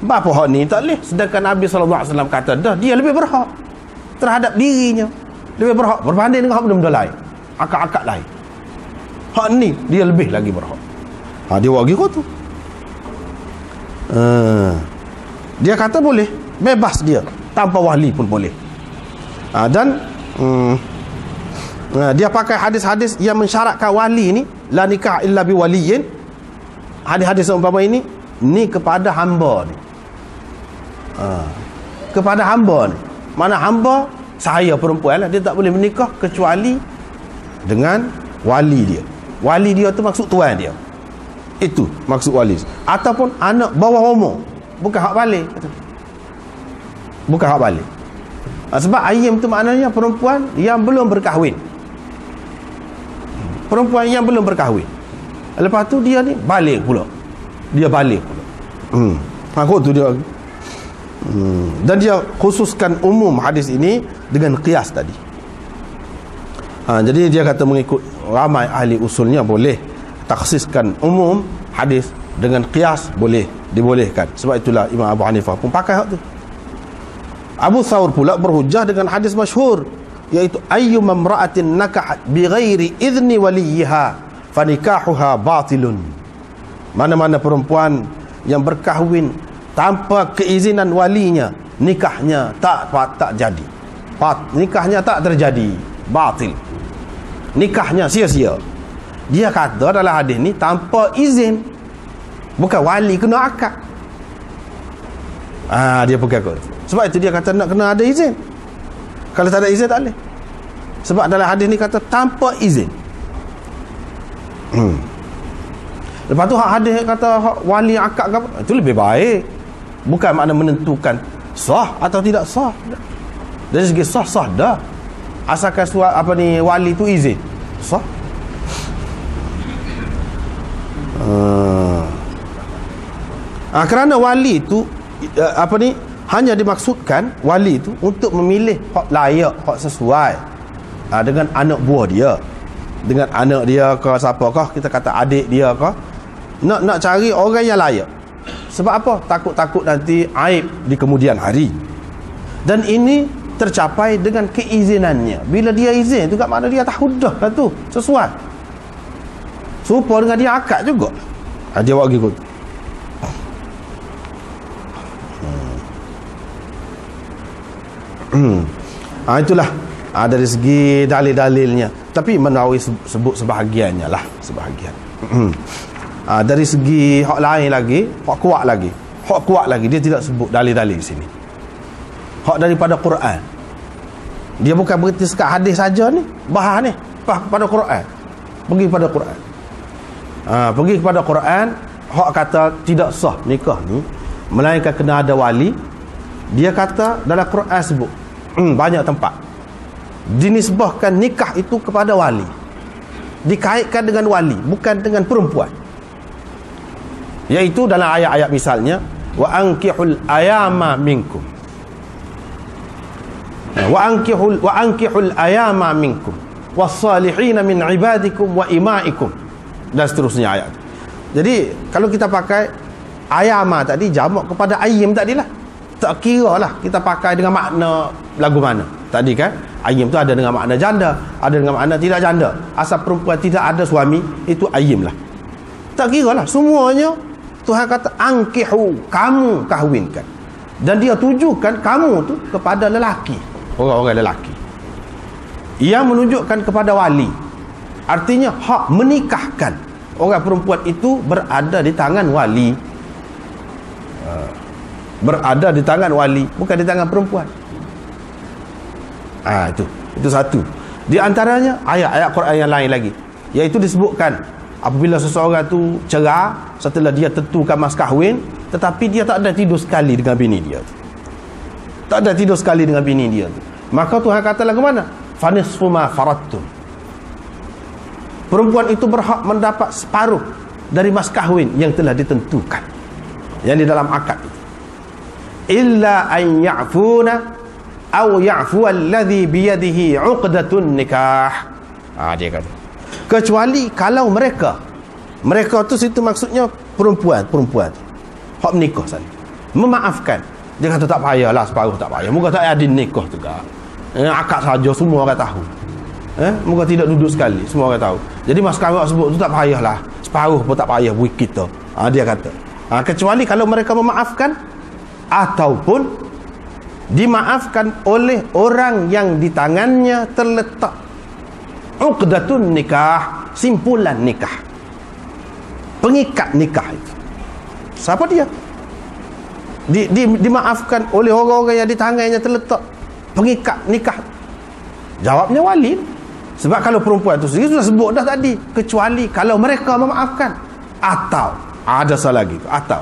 Bapa hak ni tak boleh. Sedangkan Nabi SAW kata dah, dia lebih berhak terhadap dirinya, lebih berhak berbanding dengan hak benda-benda lain, akad-akad lain. Hak ni dia lebih lagi berhak. Dia buat gitu tu. Dia kata boleh, bebas dia, tanpa wali pun boleh. Dan dia pakai hadis-hadis yang mensyaratkan wali ni, la nikah illa bi waliyin. Hadis-hadis umpama ini ni kepada hamba ni, kepada hamba ni. Mana hamba, saya perempuan lah, dia tak boleh menikah kecuali dengan wali dia. Wali dia tu maksud tuan dia, itu maksud wali. Ataupun anak bawah umur, bukan hak balik, bukan hak balik. Sebab ayyim tu maknanya perempuan yang belum berkahwin, perempuan yang belum berkahwin. Lepas tu dia ni balik pula, dia balik pula. Tu dia. Dan dia khususkan umum hadis ini dengan qiyas tadi. Jadi dia kata mengikut ramai ahli usulnya boleh takhsiskan umum hadis dengan qiyas boleh, dibolehkan. Sebab itulah Imam Abu Hanifah pun pakai hak tu. Abu Thawr pula berhujah dengan hadis masyhur, iaitu ayyuma imra'atin nakahat bighairi idzni waliha fanikahuha batilun. Mana-mana perempuan yang berkahwin tanpa keizinan walinya, nikahnya tak jadi. Nikahnya tak terjadi, batil. Nikahnya sia-sia. Dia kata dalam hadis ni tanpa izin. Bukan wali kena akad. Dia pegang kot. Sebab itu dia kata nak kena ada izin. Kalau tak ada izin tak boleh. Sebab dalam hadis ni kata tanpa izin. Lepas tu hadis kata wali akad ke apa, itu lebih baik. Bukan makna menentukan sah atau tidak sah. Dari segi sah dah. Asalkan wali tu izin, sah. Kerana wali tu hanya dimaksudkan wali tu untuk memilih hak layak, hak sesuai dengan anak buah dia, dengan anak dia ke siapakah, kita kata adik dia ke, nak cari orang yang layak. Sebab apa? Takut-takut nanti aib di kemudian hari. Dan ini tercapai dengan keizinannya. Bila dia izin tu kat mana dia tahu dah lah tu sesuai. Serupa dengan dia akad juga. Dia buat gitu. Itulah dari segi dalil-dalilnya. Tapi Nawawi sebut sebahagiannya lah, sebahagian. Dari segi hak lain lagi, hak kuat lagi, dia tidak sebut dalil-dalil di sini. Hak daripada Quran. Dia bukan berhenti sekat hadis saja ni, bahas ni pada Quran. Pergi pada Quran. Pergi kepada Quran, hak kata tidak sah nikah ni melainkan kena ada wali. Dia kata dalam Quran sebut banyak tempat dinisbahkan nikah itu kepada wali, dikaitkan dengan wali, bukan dengan perempuan. Iaitu dalam ayat-ayat misalnya wa ankihul ayama minkum, wa ankihul ayama minkum was-salihin min ibadikum wa imaikum, dan seterusnya ayat. Jadi kalau kita pakai ayama tadi jamak kepada ayyim tadilah, tak kira lah kita pakai dengan makna lagu mana tadi kan. Ayyim tu ada dengan makna janda, ada dengan makna tidak janda. Asal perempuan tidak ada suami, itu ayyim lah. Tak kira lah, semuanya Tuhan kata angkihu, kamu kahwinkan. Dan dia tujukan kamu tu kepada lelaki, orang-orang lelaki, yang menunjukkan kepada wali. Artinya hak menikahkan orang perempuan itu berada di tangan wali. Berada di tangan wali, bukan di tangan perempuan. Itu satu. Di antaranya ayat-ayat Quran yang lain lagi, iaitu disebutkan apabila seseorang tu cerah setelah dia tentukan mas kahwin, tetapi dia tak ada tidur sekali dengan bini dia tu. Tak ada tidur sekali dengan bini dia tu. Maka Tuhan kata lagu mana? Fanisfu ma faradtum. Perempuan itu berhak mendapat separuh dari mas kahwin yang telah ditentukan, yang di dalam akad itu. Illa an ya'funa aw ya'fu alladhi biyadihi 'uqdatun nikah. Dia kata kecuali kalau mereka tu situ maksudnya perempuan hak menikah sana, memaafkan. Dia kata tak payahlah, separuh tak payah, moga tak ada nikah juga, akad saja semua orang tahu, moga tidak duduk sekali semua orang tahu. Jadi mas kahwin sebut tu tak payahlah, separuh pun tak payah buat kita. Dia kata kecuali kalau mereka memaafkan ataupun dimaafkan oleh orang yang di tangannya terletak uqdatun nikah, simpulan nikah, pengikat nikah itu. Siapa dia? Dimaafkan oleh orang-orang yang di tangannya terletak pengikat nikah. Jawabnya wali. Sebab kalau perempuan itu sendiri sudah sebut dah tadi, kecuali kalau mereka memaafkan atau ada salah lagi, atau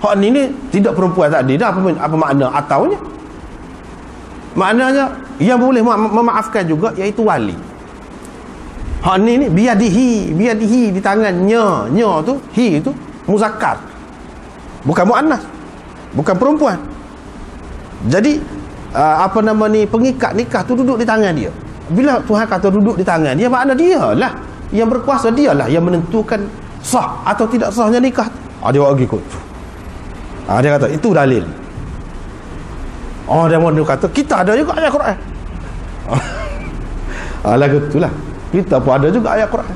hak ni tidak perempuan tadi dah. Apa makna ataunya? Maknanya yang boleh memaafkan juga iaitu wali. Hak ni biadihi di tangannya. Nya tu, hi tu muzakkar, bukan muannas, bukan perempuan. Jadi pengikat nikah tu duduk di tangan dia. Bila Tuhan kata duduk di tangan dia, makna dia lah yang berkuasa, dia lah yang menentukan sah atau tidak sahnya nikah. Dia bagi ikut. Dia kata itu dalil. Dia mau kata kita ada juga ayat Quran. Lagu itulah. Kita pun ada juga ayat Quran.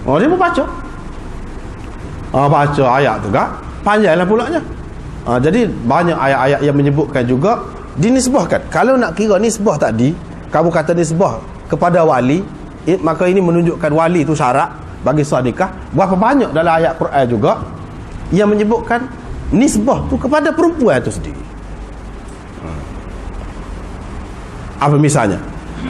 Dia pun baca. Baca ayat tu kan panjanglah pulaknya. Jadi banyak ayat-ayat yang menyebutkan juga dinisbahkan. Kalau nak kira nisbah tadi, kamu kata nisbah kepada wali, maka ini menunjukkan wali itu syarat bagi sah nikah. Berapa banyak dalam ayat Quran juga yang menyebutkan nisbah tu kepada perempuan itu sendiri. Apa misalnya?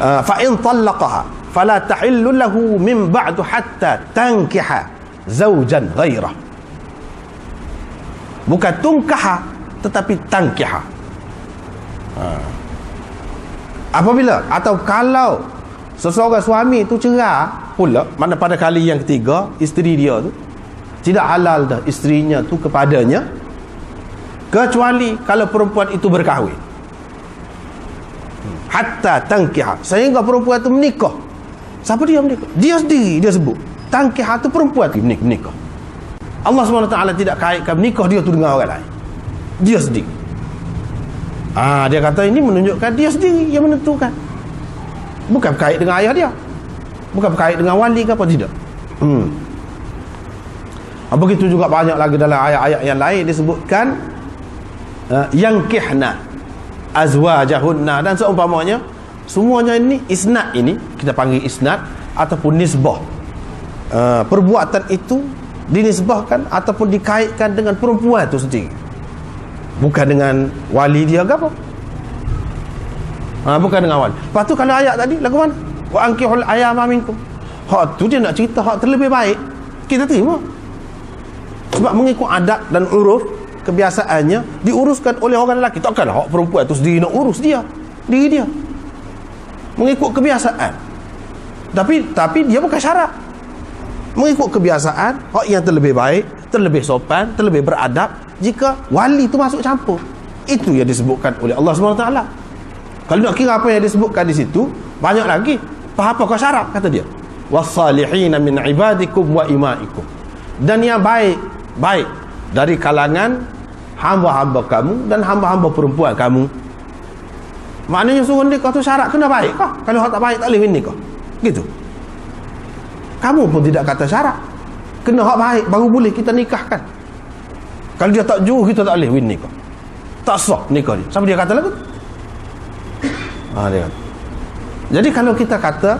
Fa in talaqaha fala tahillu lahu min ba'du hatta tankiha zaujan ghairah. Bukan tungkaha tetapi tankiha. Apabila atau kalau seseorang suami itu cerai pula, mana pada kali yang ketiga isteri dia tu tidak halal dah isterinya tu kepadanya kecuali kalau perempuan itu berkahwin. Hatta tankiha, sehingga perempuan itu menikah. Siapa dia menikah? Dia sendiri dia sebut. Tankiha tu perempuan tu menikah. Allah SWT tidak kaitkan menikah dia tu dengan orang lain. Dia sendiri. Dia kata ini menunjukkan dia sendiri yang menentukan. Bukan berkait dengan ayah dia. Bukan berkait dengan wali ke apa, tidak. Begitu juga banyak lagi dalam ayat-ayat yang lain disebutkan yankihna azwajahunna dan seumpamanya. Semuanya ini isnad, ini kita panggil isnad ataupun nisbah. Perbuatan itu dinisbahkan ataupun dikaitkan dengan perempuan itu sendiri, bukan dengan wali dia ke apa. Bukan dengan wali. Lepas tu kalau ayat tadi lagu mana? Wa ankihul ayama minkum. Hak tu dia nak cerita hak terlebih baik, kita terima. Sebab mengikut adat dan uruf, kebiasaannya diuruskan oleh orang lelaki. Takkanlah hak perempuan tu sendiri nak urus dia, diri dia. Mengikut kebiasaan. Tapi dia bukan syarat. Mengikut kebiasaan, hak yang terlebih baik, terlebih sopan, terlebih beradab jika wali itu masuk campur. Itu yang disebutkan oleh Allah SWT. Kalau nak kira apa yang disebutkan di situ, banyak lagi. Apa kau syarat, kata dia. Wassalihina min ibadikum wa imaikum. Dan yang baik dari kalangan hamba-hamba kamu dan hamba-hamba perempuan kamu. Maknanya suruh nikah tu syarat kena baik kah? Kalau hak tak baik tak boleh nikah. Gitu. Kamu pun tidak kata syarat. Kena hak baik baru boleh kita nikahkan. Kalau dia tak jujur, kita tak boleh nikah. Tak sah nikah dia. Siapa dia kata lagu? Dia kata. Jadi kalau kita kata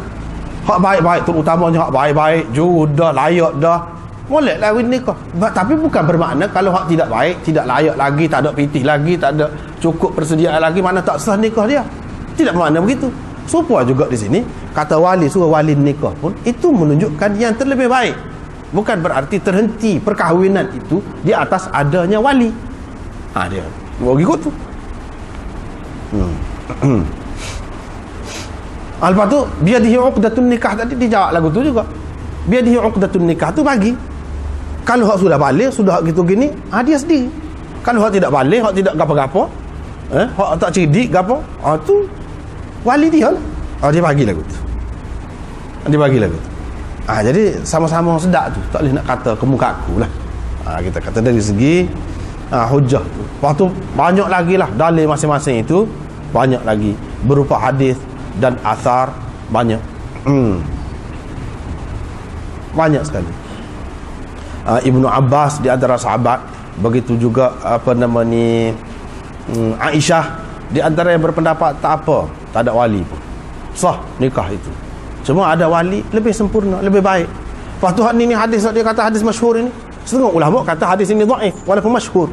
hak baik-baik, terutamanya hak baik-baik, jujur dah, layak dah, bolehlah nikah. Tapi bukan bermakna kalau hak tidak baik, tidak layak lagi, tak ada pitih lagi, tak ada cukup persediaan lagi, mana tak sah nikah dia. Tidak bermakna begitu. Supaya juga di sini kata wali, suruh wali nikah pun itu menunjukkan yang terlebih baik. Bukan berarti terhenti perkahwinan itu di atas adanya wali. Dia mau ikut tu. Lepas tu biadihi uqdatun nikah tadi dijawab lagu tu juga. Biadihi uqdatun nikah tu bagi. Kalau hak sudah balik, sudah hak gitu gini, dia sendiri. Kalau hak tidak balik, hak tidak gapo-gapo, hak tak cerdik gapo, tu wali dia lah. Dia bagi lagu tu. Dia bagi lagu tu. Jadi sama-sama sedap tu. Tak boleh nak kata ke muka aku lah. Kita kata dari segi hujah tu. Lepas tu banyak lagi lah dalil masing-masing itu. Banyak lagi berupa hadis dan athar. Banyak. Banyak sekali. Ibnu Abbas di antara sahabat, begitu juga Aisyah di antara yang berpendapat tak apa, tak ada wali pun sah nikah itu. Cuma ada wali lebih sempurna, lebih baik. Lepas tu ni hadis, dia kata hadis masyhur ini, setengah ulama kata hadis ini dhaif walaupun masyhur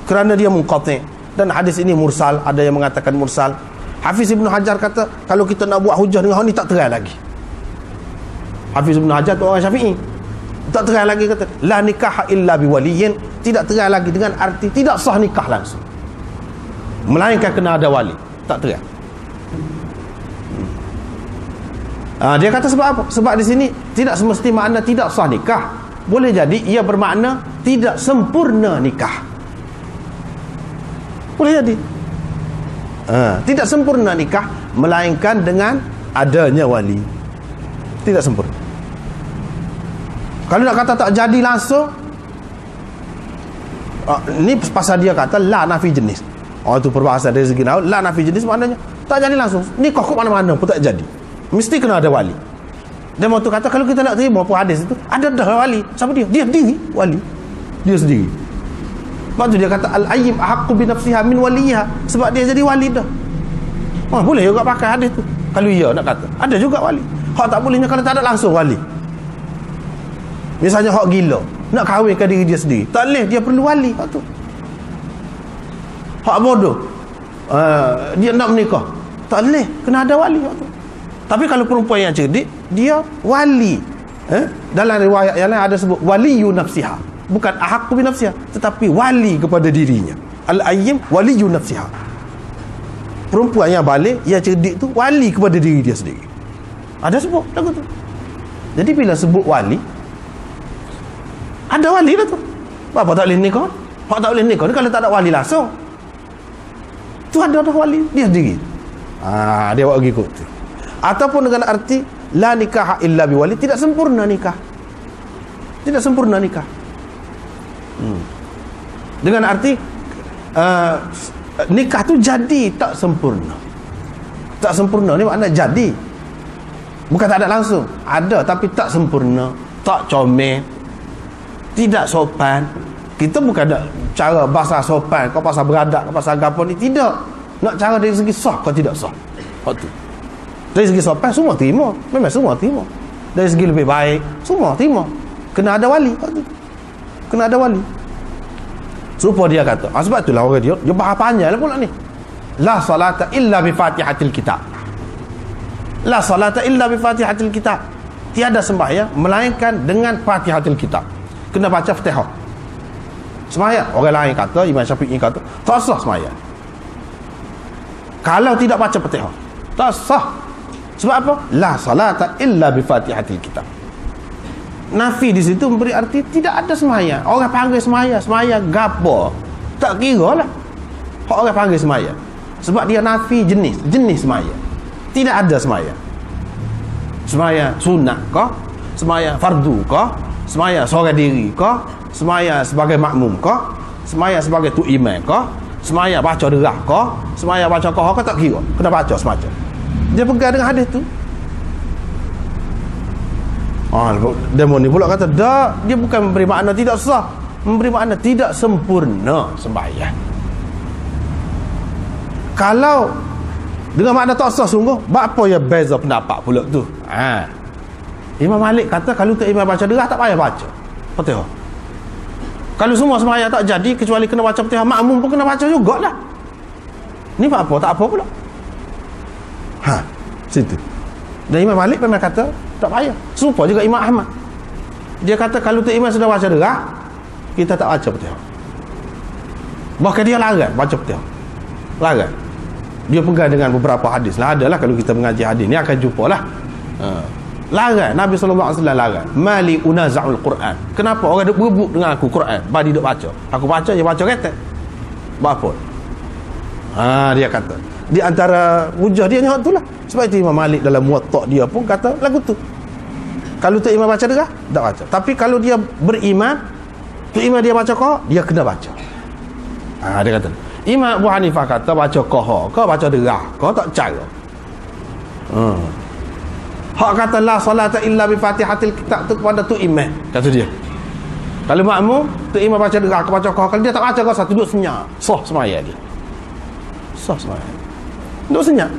kerana dia munqati, dan hadis ini mursal, ada yang mengatakan mursal. Hafiz Ibn Hajar kata kalau kita nak buat hujah dengan hak ni tak terai lagi. Hafiz Ibn Hajar tu orang Syafi'i, tak terai lagi, kata la nikah illa biwaliyin, tidak terai lagi dengan arti tidak sah nikah langsung, melainkan kena ada wali. Tak terai. Dia kata sebab apa? Sebab di sini tidak semesti makna tidak sah nikah. Boleh jadi ia bermakna tidak sempurna nikah. Boleh jadi tidak sempurna nikah, melainkan dengan adanya wali. Tidak sempurna. Kalau nak kata tak jadi langsung, ni pasal dia kata la nafi jenis. Itu perbahasan dari segi nahwu. La nafi jenis maknanya tak jadi langsung. Nikah kok mana-mana pun tak jadi. Mesti kena ada wali. Dia mau tu kata kalau kita nak terima apa hadis itu, ada dah wali. Siapa dia? Dia sendiri wali. Dia sendiri. Sebab tu dia kata al-ayyim ahaqqu bi nafsiha min waliha, sebab dia jadi wali dah. Boleh juga pakai hadis tu. Kalau iya nak kata, ada juga wali. Hak tak bolehnya kalau tak ada langsung wali. Misalnya hak gila, nak kahwinkan diri dia sendiri, tak boleh, dia perlu wali. Hak tu. Hak bodoh, dia nak menikah, tak boleh, kena ada wali. Hak tu. Tapi kalau perempuan yang cerdik, dia wali. Dalam riwayat yang lain ada sebut waliyu nafsiha, bukan ahaqqu bi nafsiha, tetapi wali kepada dirinya. Al-ayyim waliyu nafsiha. Perempuan yang balik, yang cerdik tu wali kepada diri dia sendiri. Ada sebut lagu tu. Jadi bila sebut wali, ada wali dah tu. Apa tak boleh nikah? Hak tak boleh nikah ni kalau tak ada wali langsung. Tu ada dah wali dia sendiri. Dia buat pergi kot tu. Ataupun dengan arti la nikah illa bi wali, tidak sempurna nikah. Tidak sempurna nikah. Dengan arti nikah tu jadi tak sempurna. Tak sempurna ni makna jadi. Bukan tak ada langsung. Ada tapi tak sempurna, tak comel, tidak sopan. Kita bukan ada cara bahasa sopan, kau pasal beradab, kau pasal gapo ni, tidak. Nak cara dari segi sah kau tidak sah. Waktu dari segi sopan semua terima, memang semua terima. Dari segi lebih baik semua terima. Kena ada wali waktu. Kena ada wali. Serupa dia kata. Sebab itulah orang dia bahas panjang lah pula ni. La salata illa bi fatihatil kitab. La salata illa bi fatihatil kitab. Tiada sembahyang melainkan dengan fatihatil kitab. Kena baca Fatihah. Sembahyang orang lain kata, Imam Syafi'i kata tak sah sembahyang kalau tidak baca Fatihah. Tak sah. Sebab apa? La salata illa bi fatihatil kitab. Nafi di situ memberi arti tidak ada sembahyang. Orang panggil sembahyang gapo? Tak kira lah. Orang panggil sembahyang. Sebab dia nafi jenis sembahyang. Tidak ada sembahyang. Sembahyang sunat kah? Sembahyang fardu kah? Sembahyang seorang diri kah? Sembahyang sebagai makmum kah? Sembahyang sebagai tu imam kah? Sembahyang baca derah kah? Sembahyang baca kah? Tak kira. Kena baca semacam. Dia pegang dengan hadis tu. Demo ni pula kata tak, dia bukan memberi makna tidak sah, memberi makna tidak sempurna sembahyang. Kalau dengan makna tak sah sungguh, apa ya beza pendapat pula tu? Imam Malik kata kalau tak imam baca derah tak payah baca Fatihah. Kalau semua sembahyang tak jadi kecuali kena baca Fatihah, makmum pun kena baca jugalah. Ni apa? Tak apa pula. Situ. Dan Imam Malik pernah kata tak payah. Serupa juga Imam Ahmad. Dia kata kalau tu imam sudah baca derah, kita tak baca Fatihah. Bahkan dia larang baca Fatihah. Larang. Dia pegang dengan beberapa hadis lah. Adalah kalau kita mengaji hadis ni akan jumpa lah. Larang. Nabi SAW larang. Mali unaza'ul Quran. Kenapa orang duk berebut dengan aku Quran? Badi duk baca. Aku baca, dia baca kata. Apa? Dia kata. Di antara hujah dia ni hak tu lah. Sebab itu Imam Malik dalam Muwatta' dia pun kata lagu tu. Kalau tu imam baca derah, tak baca. Tapi kalau dia berimam, tu imam dia baca qah, dia kena baca. Dia kata. Imam Abu Hanifah kata baca qah, kau baca derah, kau tak cara. Hak kata la salata illa bi fatihatil kitab tu kepada tu imam, kata dia. Kalau makmum, tu imam baca derah, kau baca qah, kalau dia tak baca qah, satu duduk senyap. Sah sembahyang dia. Sah sembahyang. Duduk senyap.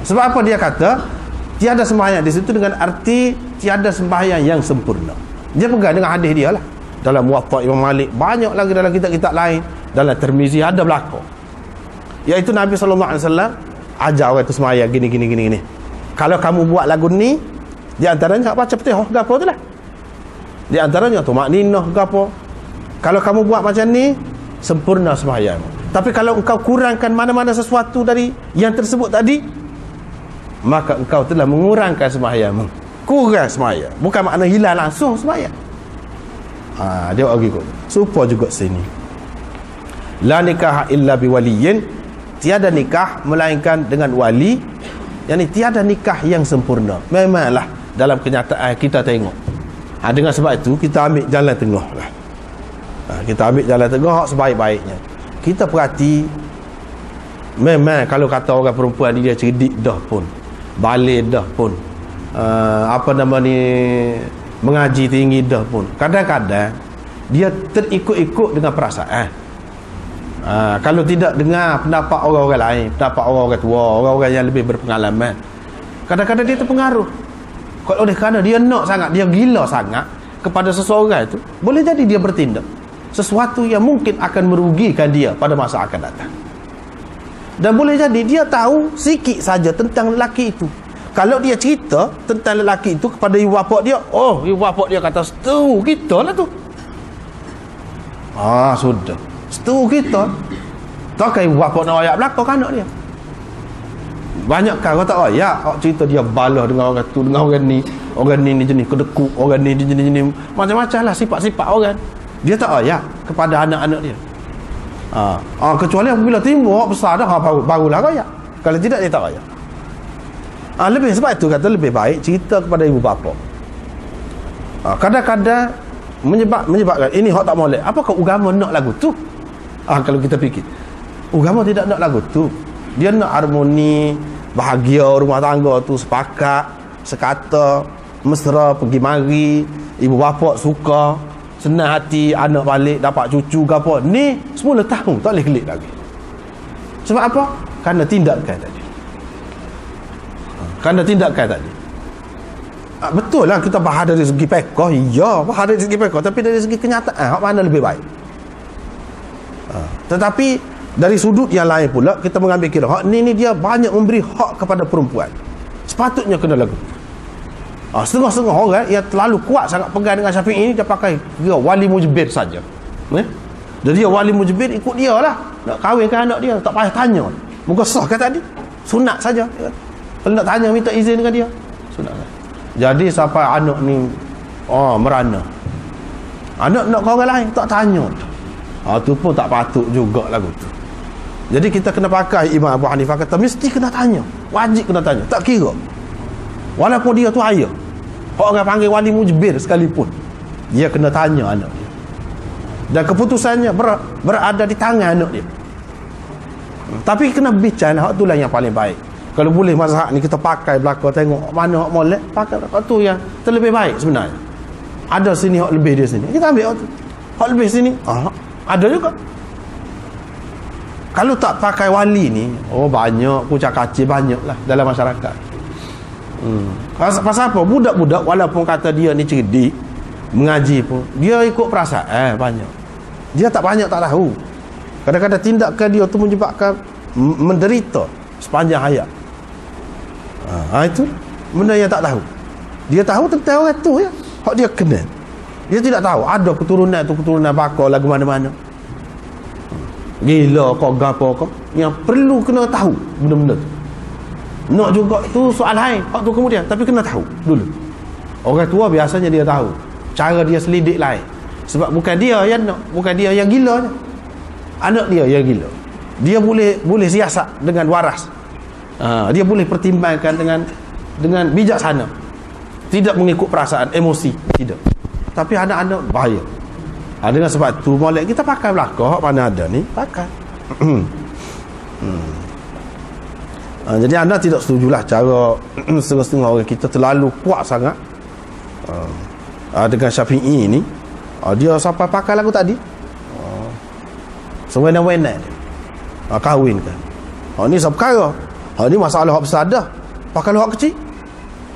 Sebab apa dia kata tiada sembahyang di situ dengan arti tiada sembahyang yang sempurna. Dia pegang dengan hadis dia lah. Dalam Muwatta' Imam Malik, banyak lagi dalam kitab-kitab lain, dalam Tirmizi ada berlaku. Iaitu Nabi SAW ajar orang tu sembahyang gini. Kalau kamu buat lagu ni, di antaranya baca Fatihah gapo tu lah. Di antaranya tu makninah gapo. Kalau kamu buat macam ni, sempurna sembahyang. Tapi kalau engkau kurangkan mana-mana sesuatu dari yang tersebut tadi, maka engkau telah mengurangkan sembahyangmu. Kurang sembahyang. Bukan makna hilang langsung sembahyang. Dia bagi kot. Serupa juga sini. La nikah illa bi waliyin. Tiada nikah melainkan dengan wali. Yang ni tiada nikah yang sempurna. Memanglah dalam kenyataan kita tengok. Dengan sebab itu kita ambil jalan tengah lah. Kita ambil jalan tengah sebaik-baiknya. Kita perhati, memang kalau kata orang perempuan dia cerdik dah pun, balik dah pun, mengaji tinggi dah pun, kadang-kadang dia terikut-ikut dengan perasaan. Kalau tidak dengar pendapat orang-orang lain, pendapat orang-orang tua, orang-orang yang lebih berpengalaman, kadang-kadang dia terpengaruh. Oleh kerana dia nak sangat, dia gila sangat kepada seseorang itu, boleh jadi dia bertindak sesuatu yang mungkin akan merugikan dia pada masa akan datang. Dan boleh jadi dia tahu sikit saja tentang lelaki itu. Kalau dia cerita tentang lelaki itu kepada ibu bapa dia, oh, ibu bapa dia kata setu kita lah tu. Sudah, setu kita. Takkan ibu bapa nak ayak belakang kan anak dia. Banyak kan orang tak ayak, orang cerita dia balah dengan orang tu, dengan orang ni jenis kedekut, orang ni jenis macam-macam lah sifat-sifat orang. Dia tak ayak kepada anak-anak dia. Kecuali apabila timbul besar dah, barulah ayak. Kalau tidak dia tak ayak. Lebih sebab itu kata lebih baik cerita kepada ibu bapa. Kadang-kadang menyebabkan ini hak tak molek. Apakah agama nak lagu tu? Kalau kita fikir, agama tidak nak lagu tu. Dia nak harmoni, bahagia rumah tangga tu, sepakat, sekata, mesra, pergi mari, ibu bapa suka, senang hati, anak balik dapat cucu ke apa. Ni 10 tahun tak boleh kelik lagi. Sebab apa? Kerana tindakan tadi. Betul lah kita bahas dari segi pekoh, ya, bahas dari segi pekoh, tapi dari segi kenyataan hak mana lebih baik. Tetapi dari sudut yang lain pula kita mengambil kira hak ni dia banyak memberi hak kepada perempuan. Sepatutnya kena lagu. Setengah-setengah orang yang terlalu kuat sangat pegang dengan Syafi'i ini, dia pakai dia wali mujbir saja. Jadi dia wali mujbir, ikut dia lah. Nak kahwinkan anak dia, tak payah tanya. Muka sah kan tadi? Sunat saja. Kalau nak tanya, minta izin dengan dia, sunat. Jadi sampai anak ni merana. Anak nak ke orang lain, tak tanya. Tu pun tak patut juga lagu tu. Jadi kita kena pakai Imam Abu Hanifah kata mesti kena tanya, wajib kena tanya, tak kira walaupun dia tu ayah, orang panggil wali mujbir sekalipun, dia kena tanya anak dia, dan keputusannya berada di tangan anak dia. Tapi kena bincang, hak itulah yang paling baik. Kalau boleh mazhab ni kita pakai belakang, tengok mana hak molek, pakai hak tu yang terlebih baik sebenarnya. Ada sini hak lebih dia sini, kita ambil hak tu. Hak lebih sini ada juga. Kalau tak pakai wali ni, banyak kucak kacir, banyak lah dalam masyarakat. Pasal apa? Budak-budak walaupun kata dia ni cerdik, mengaji pun, dia ikut perasaan banyak. Dia tak banyak tak tahu. Kadang-kadang tindakan dia tu menyebabkan menderita sepanjang hayat. Itu benda yang tak tahu. Dia tahu tentang orang tu ya, hak dia kenal. Dia tidak tahu ada keturunan tu, keturunan bakal lagu mana-mana. Gila kau gapo kau, yang perlu kena tahu benda-benda tu. Nak juga tu soal lain, hak tu kemudian, tapi kena tahu dulu. Orang tua biasanya dia tahu cara dia selidik lain. Sebab bukan dia yang nak, bukan dia yang gila, anak dia yang gila. Dia boleh siasat dengan waras. Dia boleh pertimbangkan dengan bijaksana. Tidak mengikut perasaan, emosi, tidak. Tapi anak-anak bahaya. Dengan sebab tu molek kita pakai belakang mana ada ni, pakai. Jadi anda tidak setujulah cara setengah-setengah orang kita terlalu kuat sangat dengan Syafi'i ni. Dia sampai pakai lagu tadi, sewenang-wenang kahwin kan. Ni sebab perkara. Ni masalah hak besar dah. Pakai hak kecil.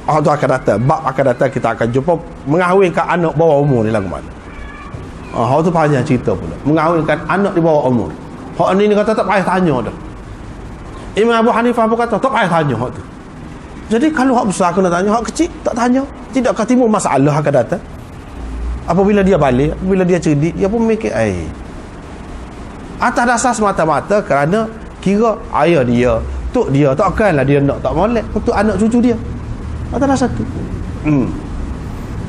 Tu akan datang, bab akan datang kita akan jumpa mengahwinkan anak bawah umur ni lagu mana. Hak tu panjang cerita pula. Mengahwinkan anak di bawah umur. Hak ni kata tak payah tanya dah. Imam Abu Hanifah pun kata tak payah tanya hak tu. Jadi kalau hak besar kena tanya, hak kecil tak tanya. Tidakkah timbul masalah akan datang? Apabila dia balik, apabila dia cerdik, dia pun mikir atas dasar semata-mata kerana kira ayah dia, tok dia, takkanlah dia nak tak molek untuk anak cucu dia. Atas dasar tu.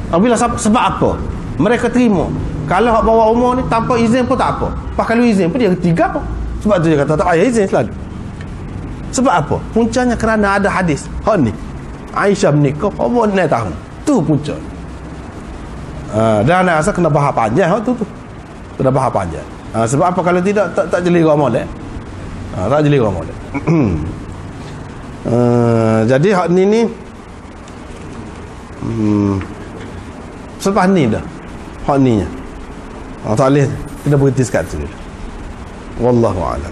Apabila sebab apa? Mereka terima. Kalau hak bawah umur ni tanpa izin pun tak apa. Kalau izin pun dia ketiga apa? Sebab tu dia kata tak payah izin selalu. Sebab apa? Puncanya kerana ada hadis. Hak ni Aisyah menikah umur 9 tahun. Tu punca. Dan anak asal kena bahas panjang waktu tu. Kena bahas panjang. Sebab apa kalau tidak tak jeli ramal tak jeli ramal. Jadi hak ni selepas ni dah hak ni nya. Tak boleh kita berhenti sekat tu. Wallahu a'lam.